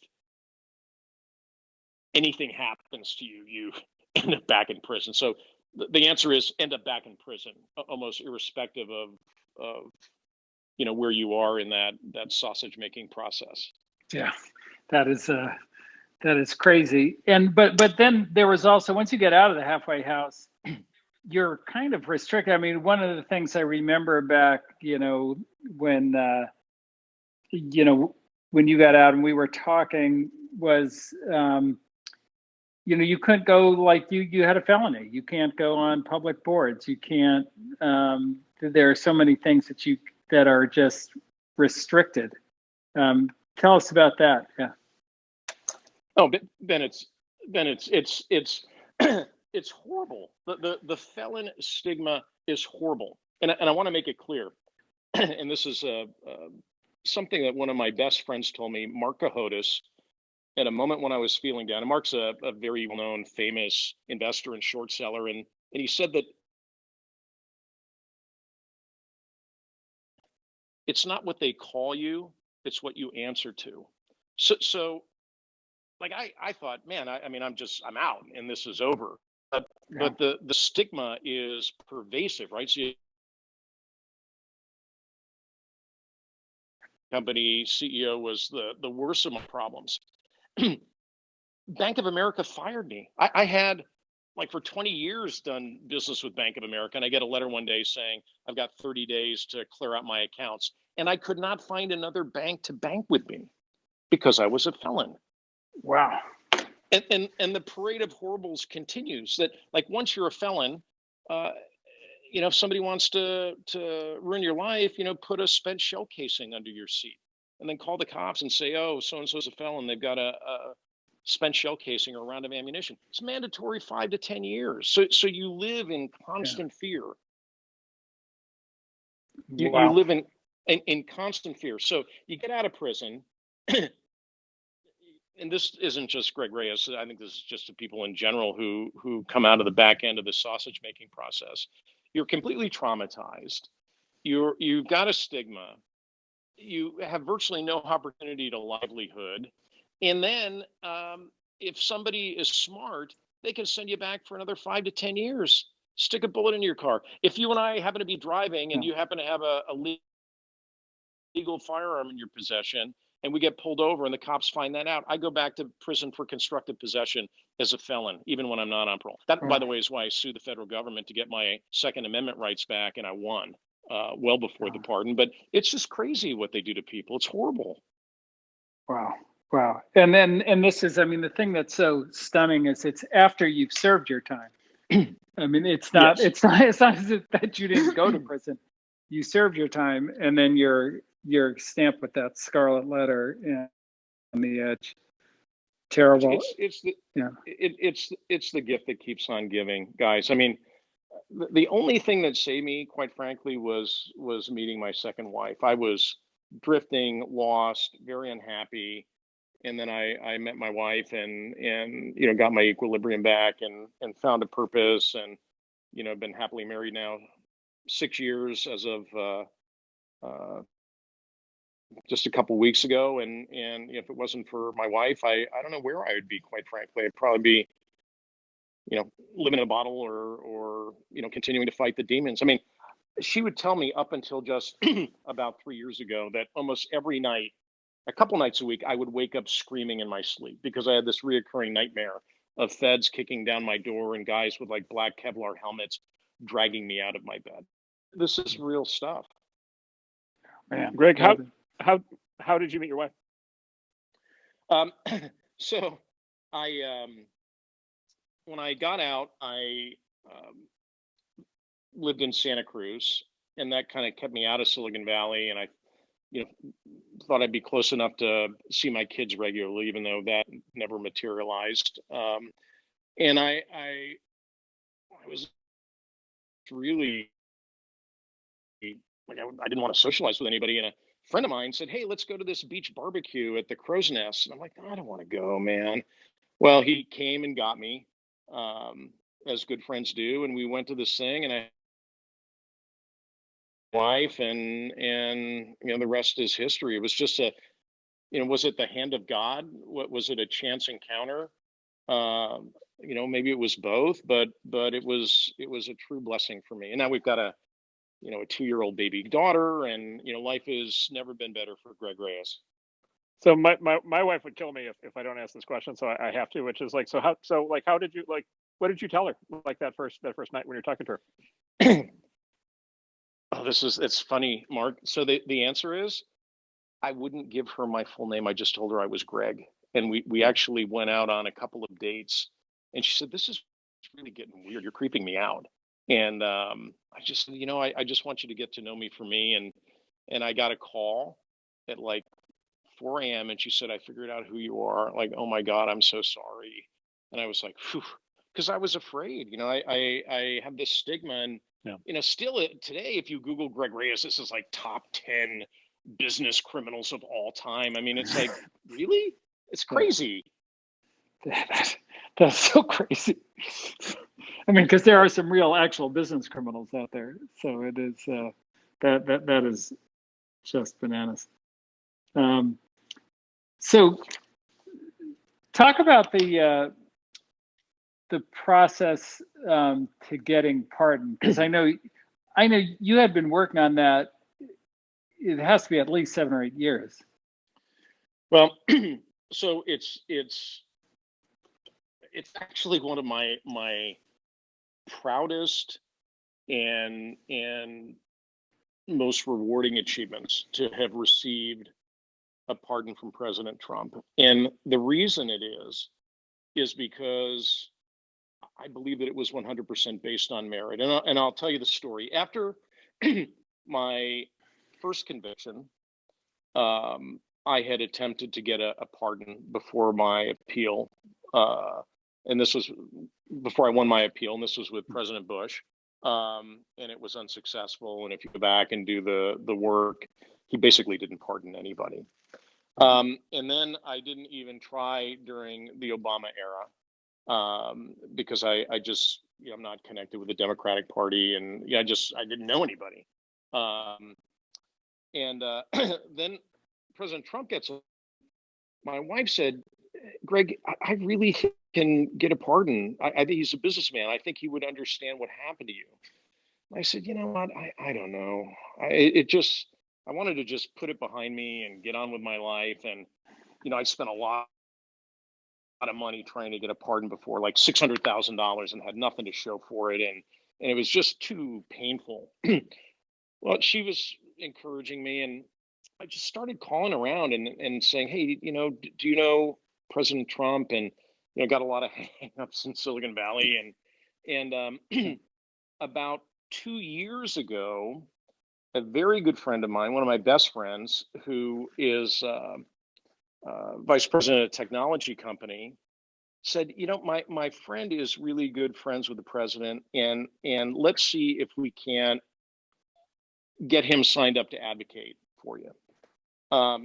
anything happens to you, you end up back in prison. So the answer is end up back in prison, almost irrespective of where you are in that sausage making process. Yeah, that is crazy. And but then there was also, once you get out of the halfway house, you're kind of restricted. I mean, one of the things I remember back, when when you got out and we were talking was, you couldn't go, like you had a felony. You can't go on public boards. You can't. There are so many things that are just restricted. Tell us about that. Yeah. Oh, Ben, it's it's horrible. The felon stigma is horrible, and I want to make it clear. And this is something that one of my best friends told me, Marc, at a moment when I was feeling down. And Marc's a very well-known, famous investor and short seller, and he said that it's not what they call you, it's what you answer to. So like I thought, man, I'm out and this is over. But the stigma is pervasive, right? So company CEO was the worst of my problems. Bank of America fired me. I had, like, for 20 years done business with Bank of America, and I get a letter one day saying I've got 30 days to clear out my accounts, and I could not find another bank to bank with me because I was a felon. Wow. And the parade of horribles continues. That, like, once you're a felon, if somebody wants to ruin your life, put a spent shell casing under your seat, and then call the cops and say, oh, so and so's a felon. They've got a spent shell casing or a round of ammunition. It's mandatory 5 to 10 years. So you live in constant fear. You live in constant fear. So you get out of prison. And this isn't just Greg Reyes. I think this is just the people in general who come out of the back end of the sausage making process. You're completely traumatized. You've got a stigma. You have virtually no opportunity to livelihood. And then if somebody is smart, they can send you back for another 5 to 10 years. Stick a bullet in your car. If you and I happen to be driving and you happen to have a legal firearm in your possession, and we get pulled over and the cops find that out, I go back to prison for constructive possession as a felon, even when I'm not on parole. That, by the way, is why I sued the federal government to get my Second Amendment rights back, and I won well before the pardon. But it's just crazy what they do to people. It's horrible. Wow. And this is, the thing that's so stunning is it's after you've served your time. It's not as if that you didn't go to prison. You served your time, and then you're stamped with that scarlet letter on the edge. Terrible. It's the gift that keeps on giving, guys. The only thing that saved me, quite frankly, was meeting my second wife. I was drifting, lost, very unhappy, and then I met my wife and got my equilibrium back and found a purpose, and been happily married now 6 years as of just a couple weeks ago, and if it wasn't for my wife, I don't know where I would be, quite frankly. I'd probably be living in a bottle or continuing to fight the demons. She would tell me up until just about 3 years ago that almost every night, a couple nights a week, I would wake up screaming in my sleep because I had this reoccurring nightmare of feds kicking down my door and guys with like black Kevlar helmets dragging me out of my bed. This is real stuff. Man. Greg, how did you meet your wife? So when I got out, I lived in Santa Cruz, and that kind of kept me out of Silicon Valley. And I, thought I'd be close enough to see my kids regularly, even though that never materialized. And I was really like, I didn't want to socialize with anybody. And a friend of mine said, hey, let's go to this beach barbecue at the Crow's Nest. And I'm like, I don't want to go, man. Well, he came and got me, as good friends do. And we went to this thing, and I wife and the rest is history. It was just was it the hand of God? What was it, a chance encounter? Maybe it was both, but it was a true blessing for me. And now we've got a 2-year-old baby daughter, and life has never been better for Greg Reyes. So my wife would kill me if I don't ask this question, so I have to, which is like, how did you, like, what did you tell her, like, that first night when you're talking to her? Oh, it's funny, Marc. So the answer is, I wouldn't give her my full name. I just told her I was Greg. And we actually went out on a couple of dates, and she said, this is really getting weird. You're creeping me out. And I just said, I just want you to get to know me for me. And I got a call at like 4 a.m. and she said, I figured out who you are. Like, oh my God, I'm so sorry. And I was like, phew, because I was afraid. I have this stigma, and still today, if you Google Greg Reyes, this is like top 10 business criminals of all time. It's like, really? It's crazy. That's so crazy. Because there are some real actual business criminals out there. So it is that is just bananas. So talk about the process to getting pardoned, because I know you had been working on that. It has to be at least 7 or 8 years. Well, so it's actually one of my proudest and most rewarding achievements to have received a pardon from President Trump. And the reason it is is because I believe that it was 100% based on merit. And I'll tell you the story. After my first conviction, I had attempted to get a pardon before my appeal. And this was before I won my appeal, and this was with President Bush. And it was unsuccessful. And if you go back and do the work, he basically didn't pardon anybody. And then I didn't even try during the Obama era because I just, I'm not connected with the Democratic Party, and I didn't know anybody. Then President Trump gets. My wife said, "Greg, I really can get a pardon. I think he's a businessman. I think he would understand what happened to you." I said, "You know what? I don't know. I wanted to just put it behind me and get on with my life. And, I spent a lot of money trying to get a pardon before, like $600,000, and had nothing to show for it. And it was just too painful." Well, she was encouraging me, and I just started calling around and saying, "Hey, do you know President Trump?" And, got a lot of hang-ups in Silicon Valley. And about 2 years ago, a very good friend of mine, one of my best friends, who is vice president of a technology company, said, my friend is really good friends with the president, and let's see if we can get him signed up to advocate for you.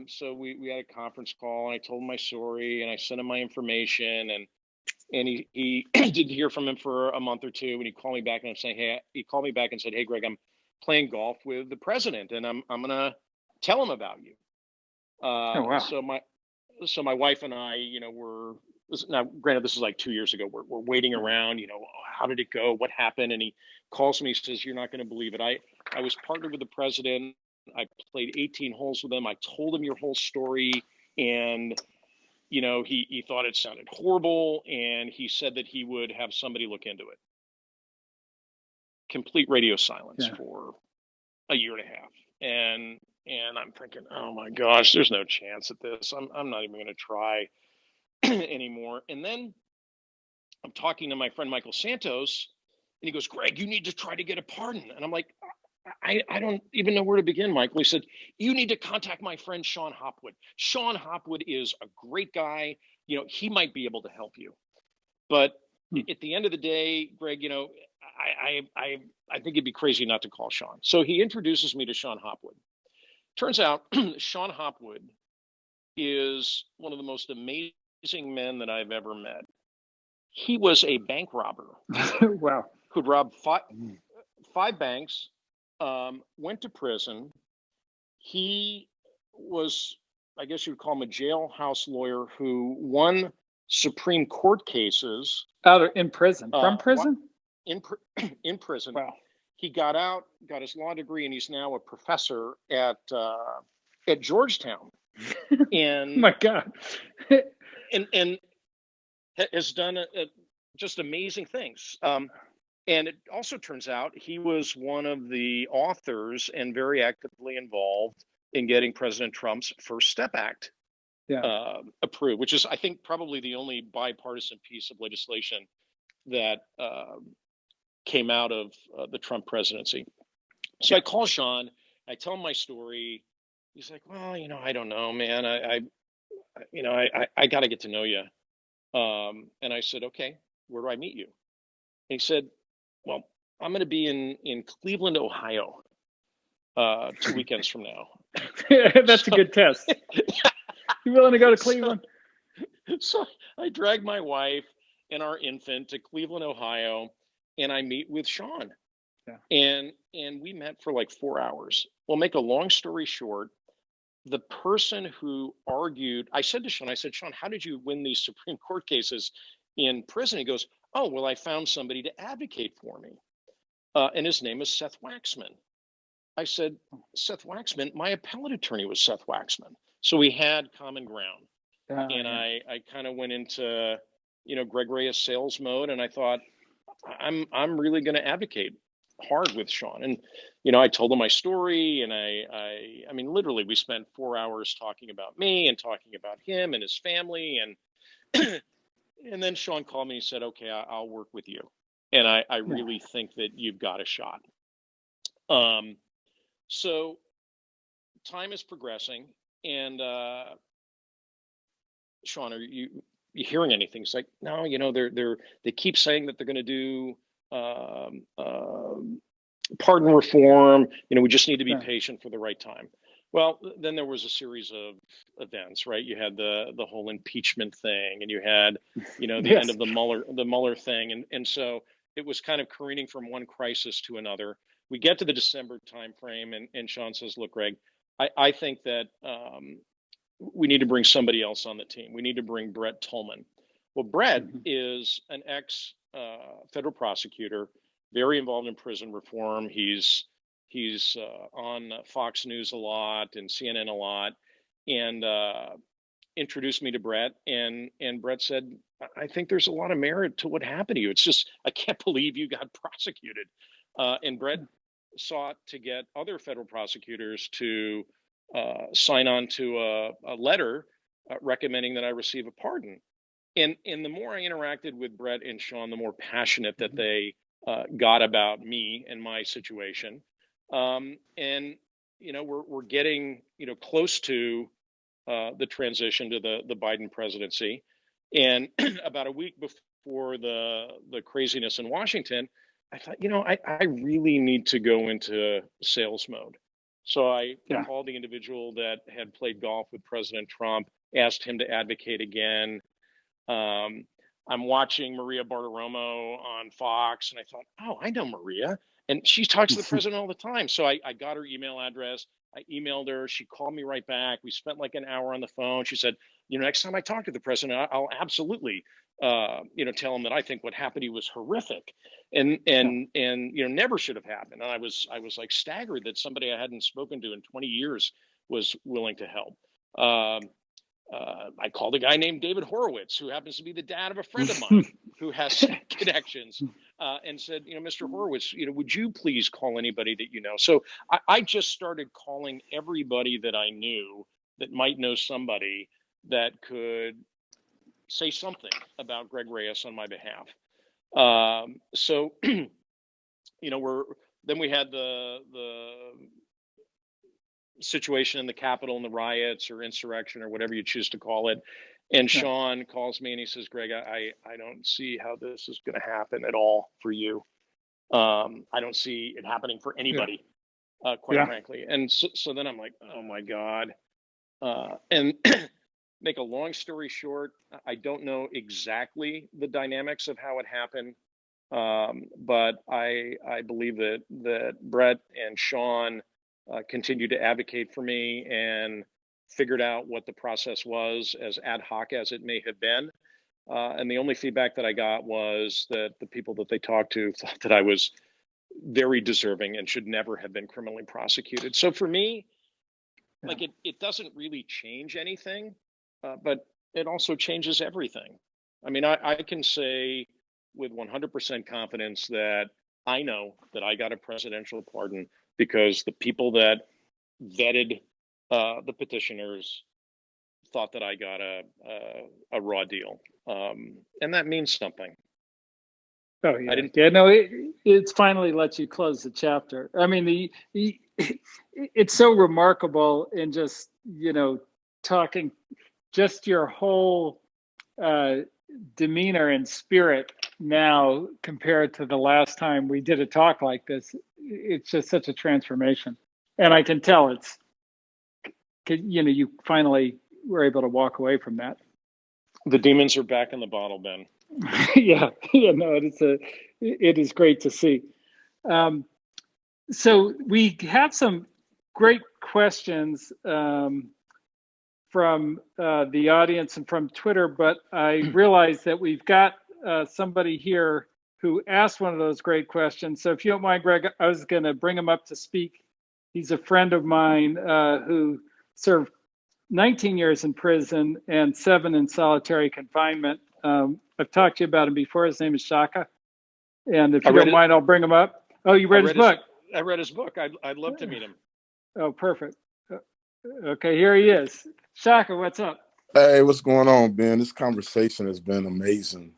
So we had a conference call, and I told him my story, and I sent him my information, and he didn't hear from him for a month or two, and he called me back, and he called me back and said, "Hey, Greg, I'm playing golf with the president, and I'm gonna tell him about you." Oh, wow. So my wife and I, were, now granted, this is like 2 years ago. We're waiting around, how did it go? What happened? And he calls me, says, "You're not going to believe it. I was partnered with the president. I played 18 holes with him. I told him your whole story, and he thought it sounded horrible, and he said that he would have somebody look into it." Complete radio silence for a year and a half, and I'm thinking, oh my gosh, there's no chance at this. I'm not even going to try anymore. And then I'm talking to my friend Michael Santos, and he goes, "Greg, you need to try to get a pardon." And I'm like, I don't even know where to begin, Michael. He said, "You need to contact my friend Sean Hopwood. Sean Hopwood is a great guy. He might be able to help you." But at the end of the day, Greg, I think it'd be crazy not to call Sean. So he introduces me to Sean Hopwood. Turns out Sean Hopwood is one of the most amazing men that I've ever met. He was a bank robber. Wow. Who'd robbed five banks, went to prison. He was, I guess you'd call him a jailhouse lawyer who won Supreme Court cases. In prison? From prison? In prison. Wow. He got out, got his law degree, and he's now a professor at Georgetown. And my God. and has done just amazing things. And it also turns out he was one of the authors and very actively involved in getting President Trump's First Step Act approved, which is, I think, probably the only bipartisan piece of legislation that came out of the Trump presidency. So I call Sean, I tell him my story. He's like, "Well, I don't know, man. I got to get to know you." And I said, "Okay, where do I meet you?" And he said, "Well, I'm going to be in Cleveland, Ohio, 2 weekends from now." That's a good test. You willing to go to Cleveland? So I dragged my wife and our infant to Cleveland, Ohio, and I meet with Sean. Yeah. And we met for like 4 hours. Well, make a long story short, the person who argued, I said, "Sean, how did you win these Supreme Court cases in prison?" He goes, "Oh, well, I found somebody to advocate for me. And his name is Seth Waxman." I said, "Seth Waxman, my appellate attorney was Seth Waxman." So we had common ground. And I kind of went into, Greg Reyes sales mode, and I thought, I'm really going to advocate hard with Sean. And, I told him my story, and I mean, literally we spent 4 hours talking about me and talking about him and his family. And And then Sean called me and said, okay, I'll work with you. And I really think that you've got a shot. So time is progressing, and Sean, are you hearing anything? It's like, no, they keep saying that they're going to do pardon reform. We just need to be patient for the right time. Well, then there was a series of events, right? You had the whole impeachment thing, and you had, the end of the Mueller thing, and so it was kind of careening from one crisis to another. We get to the December timeframe, and Sean says, "Look, Greg, I think that we need to bring somebody else on the team. We need to bring Brett Tolman." Well, Brett is an ex federal prosecutor, very involved in prison reform. He's on Fox News a lot and CNN a lot, and introduced me to Brett. And Brett said, "I think there's a lot of merit to what happened to you. It's just, I can't believe you got prosecuted." And Brett sought to get other federal prosecutors to sign on to a letter recommending that I receive a pardon. And the more I interacted with Brett and Sean, the more passionate that they got about me and my situation. And we're getting close to the transition to the Biden presidency, and about a week before the craziness in Washington, I thought, I really need to go into sales mode. So I called the individual that had played golf with President Trump, asked him to advocate again. I'm watching Maria Bartiromo on Fox, and I thought, oh, I know Maria, and she talks to the president all the time. So I got her email address. I emailed her. She called me right back. We spent like an hour on the phone. She said, next time I talk to the president, I'll absolutely, tell him that I think what happened to you was horrific, and never should have happened. And I was like staggered that somebody I hadn't spoken to in 20 years was willing to help. I called a guy named David Horowitz, who happens to be the dad of a friend of mine who has connections, and said, Mr. Horowitz, would you please call anybody that you know? So I just started calling everybody that I knew that might know somebody that could say something about Greg Reyes on my behalf. So, then we had the situation in the Capitol and the riots or insurrection or whatever you choose to call it. And Sean calls me and he says, "Greg, I don't see how this is going to happen at all for you. I don't see it happening for anybody, quite frankly." And so then I'm like, oh my God. And make a long story short, I don't know exactly the dynamics of how it happened. But I believe that Brett and Sean continued to advocate for me and figured out what the process was, as ad hoc as it may have been. And the only feedback that I got was that the people that they talked to thought that I was very deserving and should never have been criminally prosecuted. So for me, like it doesn't really change anything, but it also changes everything. I mean, I can say with 100% confidence that I know that I got a presidential pardon because the people that vetted the petitioners thought that I got a raw deal, and that means something. Oh yeah, it's finally let you close the chapter. I mean, it's so remarkable in just talking, just your whole demeanor and spirit now compared to the last time we did a talk like this. It's just such a transformation, and I can tell it's you finally were able to walk away from that. The demons are back in the bottle, Ben. No, it is great to see. So we have some great questions from the audience and from Twitter, but I realize that we've got somebody here who asked one of those great questions. So if you don't mind, Greg, I was going to bring him up to speak. He's a friend of mine who served 19 years in prison and 7 in solitary confinement. I've talked to you about him before. His name is Shaka. And if you don't mind, I'll bring him up. Oh, you read his book? I read his book. I'd love to meet him. Oh, perfect. Okay, here he is. Shaka, what's up? Hey, what's going on, Ben? This conversation has been amazing.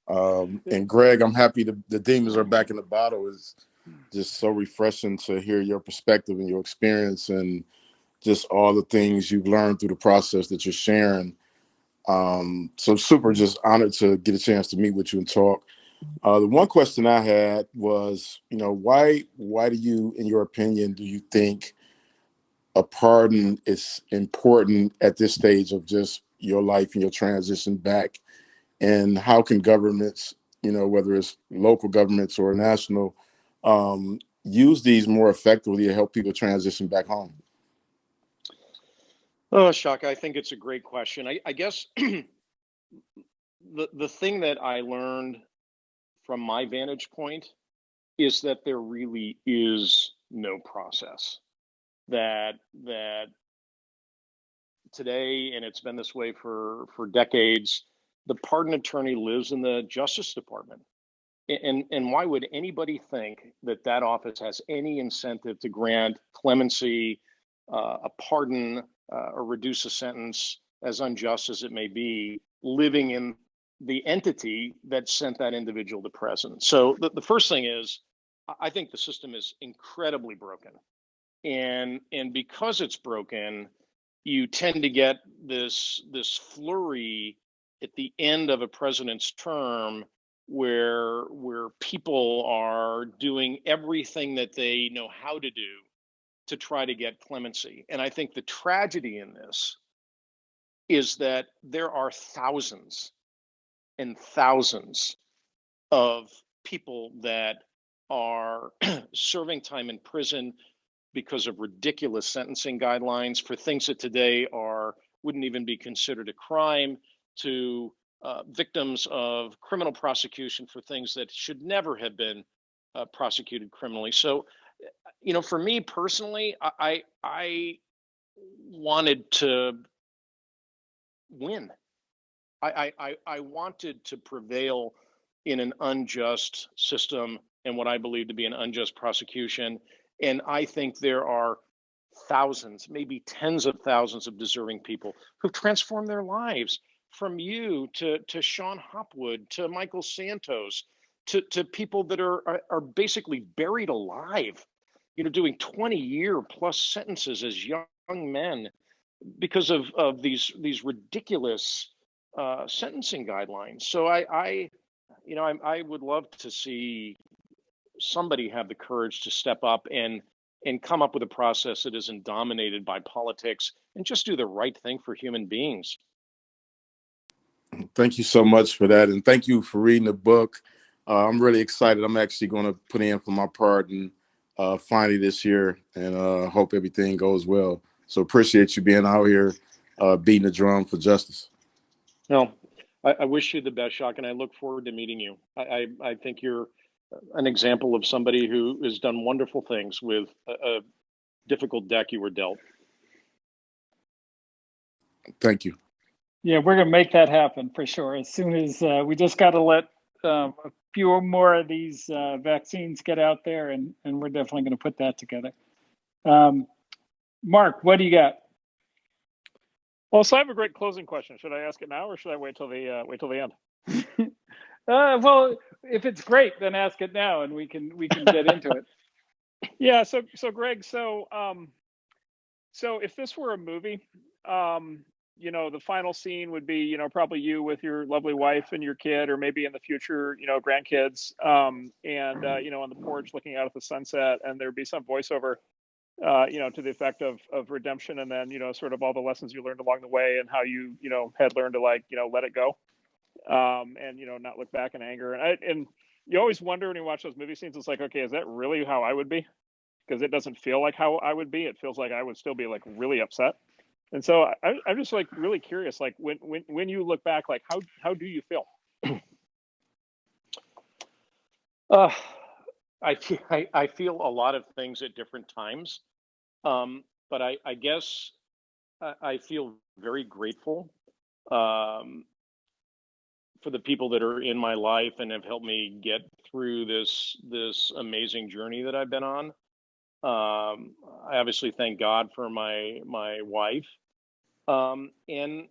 And Greg, I'm happy the demons are back in the bottle. It's just so refreshing to hear your perspective and your experience and just all the things you've learned through the process that you're sharing. So super just honored to get a chance to meet with you and talk. The one question I had was, why do you, in your opinion, do you think a pardon is important at this stage of just your life and your transition back? And how can governments, whether it's local governments or national, use these more effectively to help people transition back home? Oh, Shaka, I think it's a great question. I guess the thing that I learned from my vantage point is that there really is no process. That today, and it's been this way for decades, the pardon attorney lives in the Justice Department. And why would anybody think that office has any incentive to grant clemency, a pardon, or reduce a sentence, as unjust as it may be, living in the entity that sent that individual to prison? So the first thing is, I think the system is incredibly broken. And because it's broken, you tend to get this flurry at the end of a president's term where people are doing everything that they know how to do to try to get clemency. And I think the tragedy in this is that there are thousands and thousands of people that are serving time in prison because of ridiculous sentencing guidelines for things that today wouldn't even be considered a crime, to victims of criminal prosecution for things that should never have been prosecuted criminally. So, for me personally, I wanted to win. I wanted to prevail in an unjust system and what I believe to be an unjust prosecution. And I think there are thousands, maybe tens of thousands of deserving people who've transformed their lives, from you to Sean Hopwood, to Michael Santos, to people that are basically buried alive, doing 20-year plus sentences as young men because of these ridiculous sentencing guidelines. So I would love to see somebody have the courage to step up and come up with a process that isn't dominated by politics and just do the right thing for human beings. Thank you so much for that. And thank you for reading the book. I'm really excited. I'm actually going to put in for my pardon finally this year, and hope everything goes well. So appreciate you being out here beating the drum for justice. No, I wish you the best, Shock, and I look forward to meeting you. I think you're an example of somebody who has done wonderful things with a difficult deck you were dealt. Thank you. Yeah, we're going to make that happen for sure. As soon as we just got to let a few more of these vaccines get out there, and we're definitely going to put that together. Marc, what do you got? Well, so I have a great closing question. Should I ask it now, or should I wait till the end? Well, if it's great, then ask it now, and we can get into it. Yeah. So Greg, so if this were a movie, the final scene would be, probably you with your lovely wife and your kid, or maybe in the future, grandkids, and on the porch looking out at the sunset, and there'd be some voiceover, to the effect of redemption, and then, sort of all the lessons you learned along the way, and how you, had learned to let it go, and, not look back in anger. And you always wonder when you watch those movie scenes, it's like, okay, is that really how I would be? Because it doesn't feel like how I would be. It feels like I would still be like really upset. And so I'm just like really curious, like when you look back, like how do you feel? I feel a lot of things at different times, but I guess I feel very grateful for the people that are in my life and have helped me get through this amazing journey that I've been on. I obviously thank God for my wife, and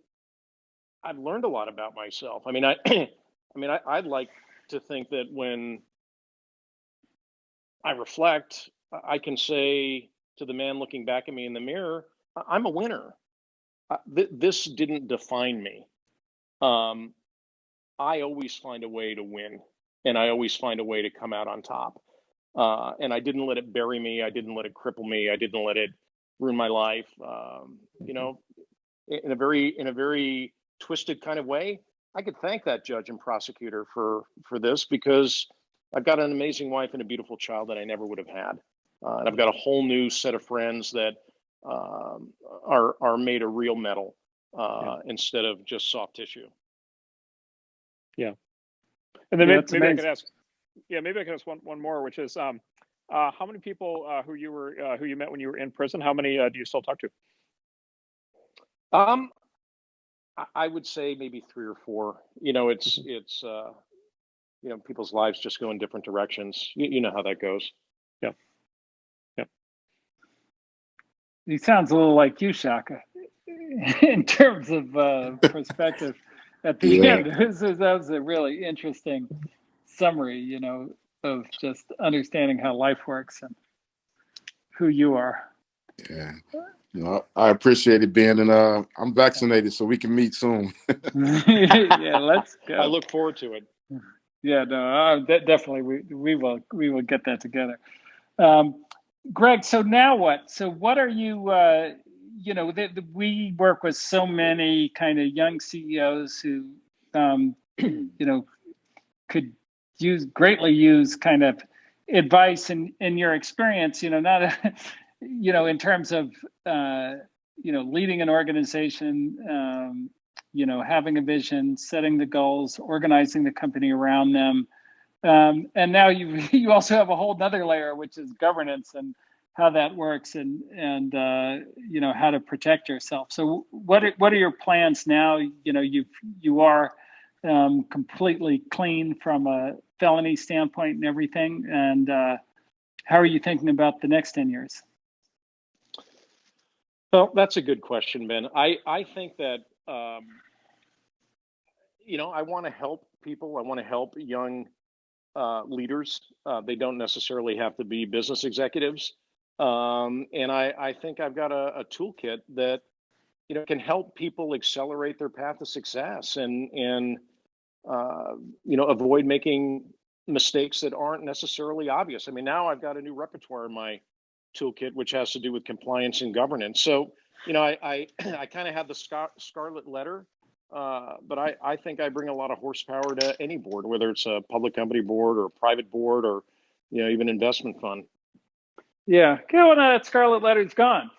I've learned a lot about myself. I mean, I'd like to think that when I reflect, I can say to the man looking back at me in the mirror, I'm a winner. This didn't define me. I always find a way to win, and I always find a way to come out on top. And I didn't let it bury me. I didn't let it cripple me. I didn't let it ruin my life. You know, in a very twisted kind of way. I could thank that judge and prosecutor for this, because I've got an amazing wife and a beautiful child that I never would have had. And I've got a whole new set of friends that are made of real metal instead of just soft tissue. Yeah. And then maybe I amazing. could ask, maybe I could ask one more, which is, how many people who you met when you were in prison, how many do you still talk to? I would say maybe 3 or 4. You know, it's you know, people's lives just go in different directions. You know how that goes. Yeah. Yeah. He sounds a little like you, Shaka, in terms of perspective. At the end, that was a really interesting summary, you know, of just understanding how life works and who you are. Yeah. No, I appreciate it, Ben, and I'm vaccinated, so we can meet soon. Yeah, let's go. I look forward to it. Yeah, no, definitely we will get that together. Greg, so now what? So what are you? You know, we work with so many kind of young CEOs who, you know, could greatly use kind of advice in your experience. You know, not you know, in terms of you know, leading an organization. You know, having a vision, setting the goals, organizing the company around them. And now you also have a whole nother layer, which is governance and how that works, and you know, how to protect yourself. So what are your plans now? You know, you are completely clean from a felony standpoint and everything. And how are you thinking about the next 10 years? Well, that's a good question, Ben. I think that you know, I want to help people. I want to help young leaders. They don't necessarily have to be business executives. And I think I've got a toolkit that, you know, can help people accelerate their path to success and you know, avoid making mistakes that aren't necessarily obvious. I mean, now I've got a new repertoire in my toolkit, which has to do with compliance and governance. So, you know, I kind of have the scarlet letter. But I think I bring a lot of horsepower to any board, whether it's a public company board or a private board or, you know, even investment fund. Yeah, well, that scarlet letter's gone.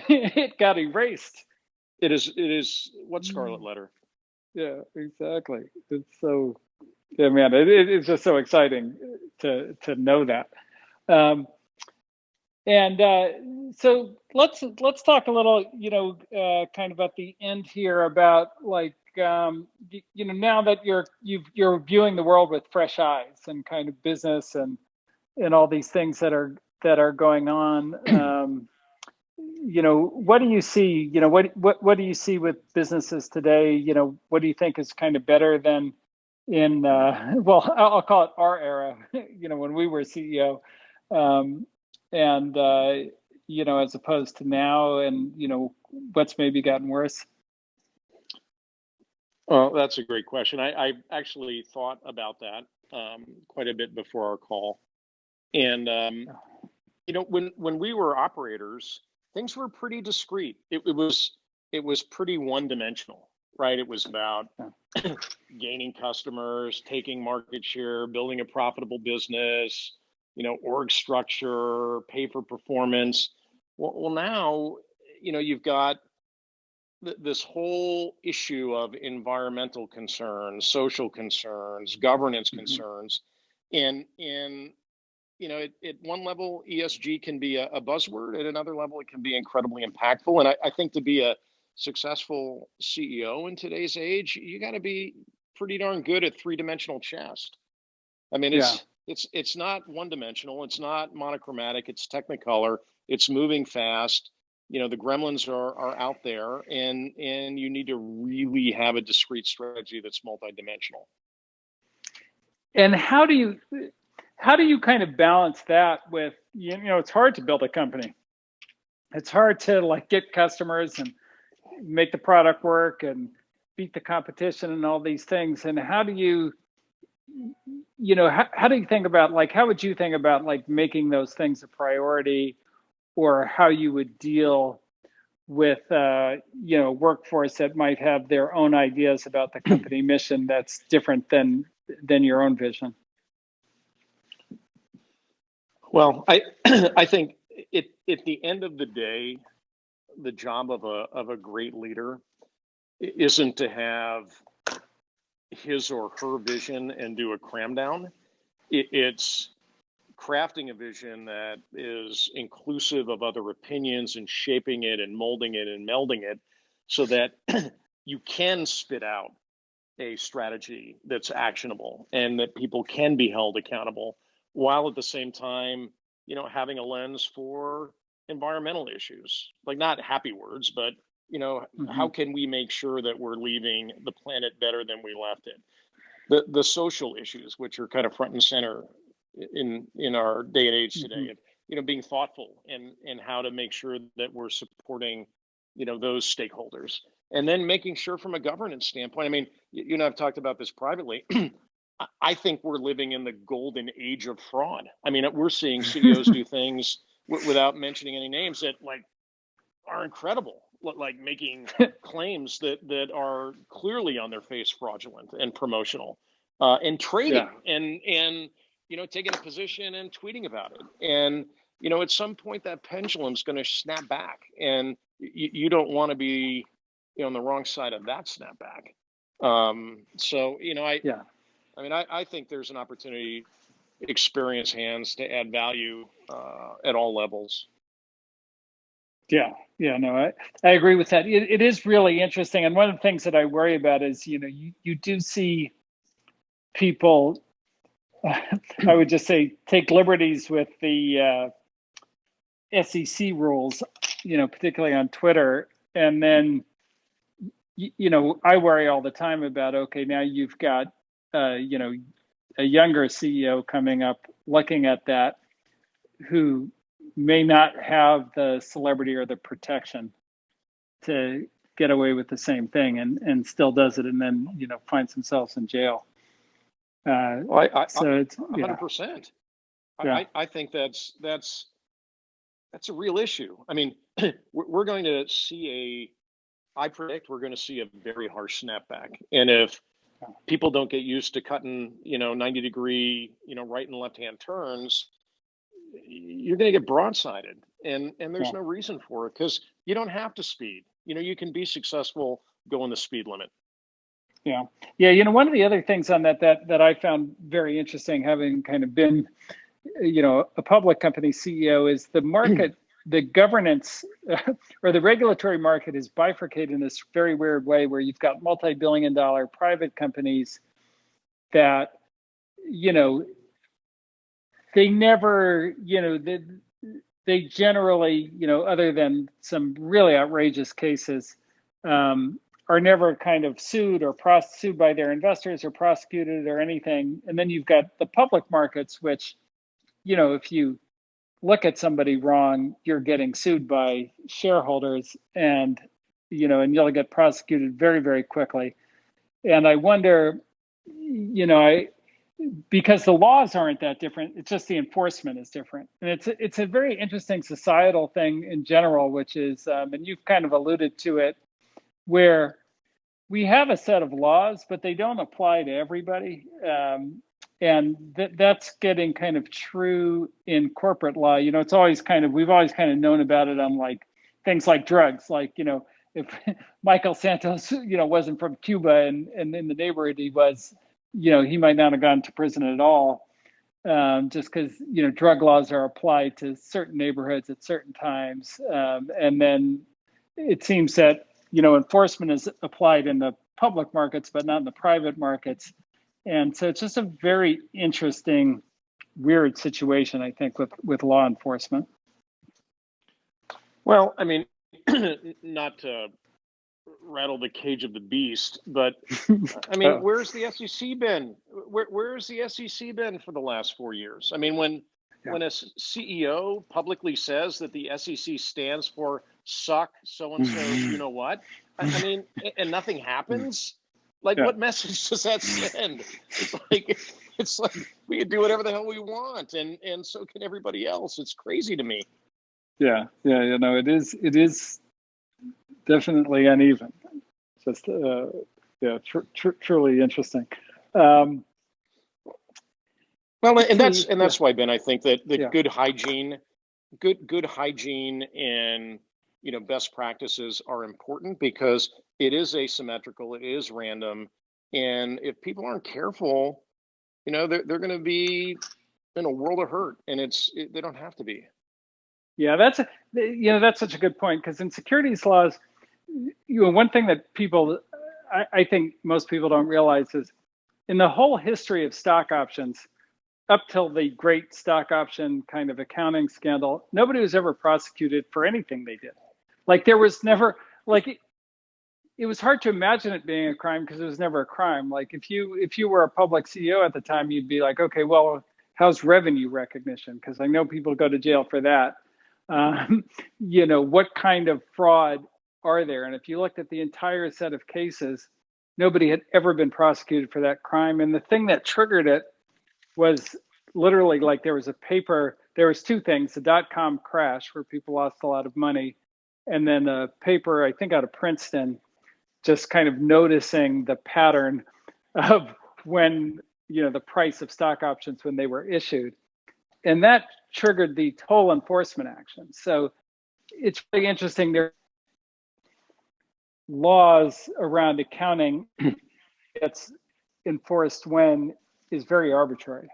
It got erased. It is what scarlet letter? Yeah, exactly. It's so, yeah, man, it's just so exciting to know that. And so let's talk a little, you know, kind of at the end here about like, you know, now that you're viewing the world with fresh eyes and kind of business and all these things that are going on. You know, what do you see? You know, what do you see with businesses today? You know, what do you think is kind of better than in well, I'll call it our era. You know, when we were CEO. And you know, as opposed to now, and you know, what's maybe gotten worse? Well, that's a great question. I actually thought about that quite a bit before our call, and you know, when we were operators, things were pretty discrete. It was pretty one-dimensional, right? It was about gaining customers, taking market share, building a profitable business. You know, org structure, pay for performance. Well, now, you know, you've got this whole issue of environmental concerns, social concerns, governance concerns, and you know, at one level, ESG can be a buzzword. At another level, it can be incredibly impactful. And I think to be a successful CEO in today's age, you got to be pretty darn good at three-dimensional chess. I mean, it's not one-dimensional. It's not monochromatic. It's technicolor. It's moving fast. the gremlins are out there, and you need to really have a discrete strategy that's multidimensional. And how do you kind of balance that with, it's hard to build a company. It's hard to like get customers and make the product work and beat the competition and all these things. And how do you, how do you think about, like, how would you think about like making those things a priority, or how you would deal with, workforce that might have their own ideas about the company mission that's different than your own vision? Well, I think at the end of the day, the job of a great leader isn't to have his or her vision and do a cram down. It's crafting a vision that is inclusive of other opinions and shaping it and molding it and melding it so that you can spit out a strategy that's actionable and that people can be held accountable, while at the same time, having a lens for environmental issues, like not happy words, but how can we make sure that we're leaving the planet better than we left it? The social issues, which are kind of front and center in our day and age today, being thoughtful and how to make sure that we're supporting, those stakeholders, and then making sure from a governance standpoint. I mean, you and I've talked about this privately. I think we're living in the golden age of fraud. I mean, we're seeing CEOs do things without mentioning any names that like are incredible, like making claims that are clearly on their face fraudulent and promotional, and trading and taking a position and tweeting about it. And at some point that pendulum's going to snap back, and you don't want to be on the wrong side of that snapback. I think there's an opportunity, experienced hands to add value at all levels. I agree with that. It is really interesting. And one of the things that I worry about is, you do see people, I would just say, take liberties with the SEC rules, particularly on Twitter. And then, I worry all the time about, okay, now you've got, a younger CEO coming up looking at that, who may not have the celebrity or the protection to get away with the same thing, and still does it, and then finds themselves in jail. So it's 100%. I think that's a real issue. I mean, we're going to see I predict we're going to see a very harsh snapback, and if people don't get used to cutting 90-degree right and left hand turns, you're going to get broadsided, and there's no reason for it, because you don't have to speed. You can be successful going the speed limit. One of the other things on that I found very interesting, having kind of been a public company CEO, is the market, the governance or the regulatory market is bifurcated in this very weird way, where you've got multi-billion-dollar private companies that they never, they generally, other than some really outrageous cases, are never kind of sued by their investors or prosecuted or anything. And then you've got the public markets, which, if you look at somebody wrong, you're getting sued by shareholders, and you'll get prosecuted very, very quickly. And I wonder, because the laws aren't that different, it's just the enforcement is different. And it's a very interesting societal thing in general, which is, and you've kind of alluded to it, where we have a set of laws, but they don't apply to everybody. And that's getting kind of true in corporate law. It's always we've always kind of known about it on like things like drugs. Like, if Michael Santos, wasn't from Cuba and in the neighborhood he was, he might not have gone to prison at all, just because, drug laws are applied to certain neighborhoods at certain times. And then it seems that, enforcement is applied in the public markets, but not in the private markets. And so it's just a very interesting, weird situation, I think, with law enforcement. Well, I mean, not to rattle the cage of the beast, but I mean, where's the SEC been? Where's the SEC been for the last 4 years? I mean, when a CEO publicly says that the SEC stands for suck so and so, you know what? I mean, and nothing happens. Like, what message does that send? It's like we can do whatever the hell we want, and so can everybody else. It's crazy to me. Yeah. You know, it is definitely uneven. Just truly interesting. Well, and that's why, Ben, I think that good hygiene and best practices are important, because it is asymmetrical, it is random, and if people aren't careful, they're going to be in a world of hurt, and they don't have to be. Yeah, that's such a good point, because in securities laws, one thing that I think most people don't realize is, in the whole history of stock options, up till the great stock option kind of accounting scandal, nobody was ever prosecuted for anything they did. Like, there was never, like, it was hard to imagine it being a crime because it was never a crime. Like, if you were a public CEO at the time, you'd be like, okay, well, how's revenue recognition? Because I know people go to jail for that. What kind of fraud are there? And if you looked at the entire set of cases, nobody had ever been prosecuted for that crime. And the thing that triggered it was literally, like, there was two things: the dot-com crash, where people lost a lot of money, and then a paper, I think out of Princeton, just kind of noticing the pattern of when, the price of stock options when they were issued. And that triggered the toll enforcement action. So it's really interesting. There are laws around accounting that's enforced when is very arbitrary.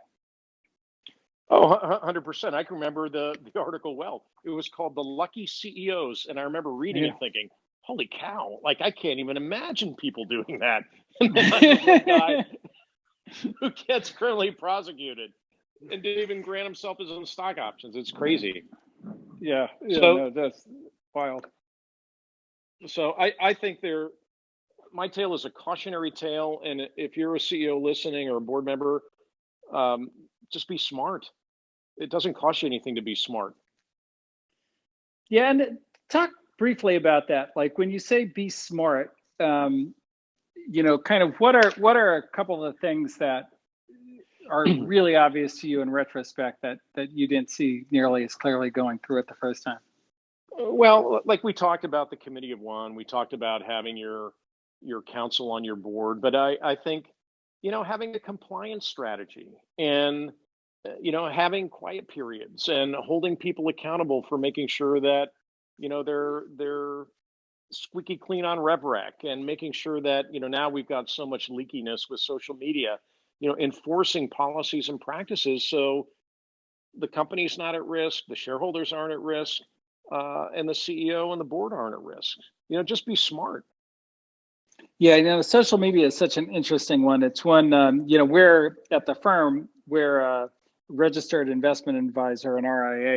Oh, 100%. I can remember the article well. It was called The Lucky CEOs. And I remember reading it thinking, holy cow, like, I can't even imagine people doing that. And then I'm a guy who gets criminally prosecuted and didn't even grant himself his own stock options. It's crazy. Yeah, no, that's wild. So I think my tale is a cautionary tale. And if you're a CEO listening or a board member, just be smart. It doesn't cost you anything to be smart. Yeah, and talk briefly about that. Like, when you say be smart, kind of what are a couple of the things that are really obvious to you in retrospect that you didn't see nearly as clearly going through it the first time? Well, like, we talked about the committee of one, we talked about having your counsel on your board, but I think, having a compliance strategy and, having quiet periods and holding people accountable for making sure that, they're squeaky clean on RevRec, and making sure that, now we've got so much leakiness with social media, enforcing policies and practices so the company's not at risk, the shareholders aren't at risk, and the CEO and the board aren't at risk. Just be smart. Yeah, social media is such an interesting one. It's one, we're at the firm, we're a registered investment advisor, an RIA.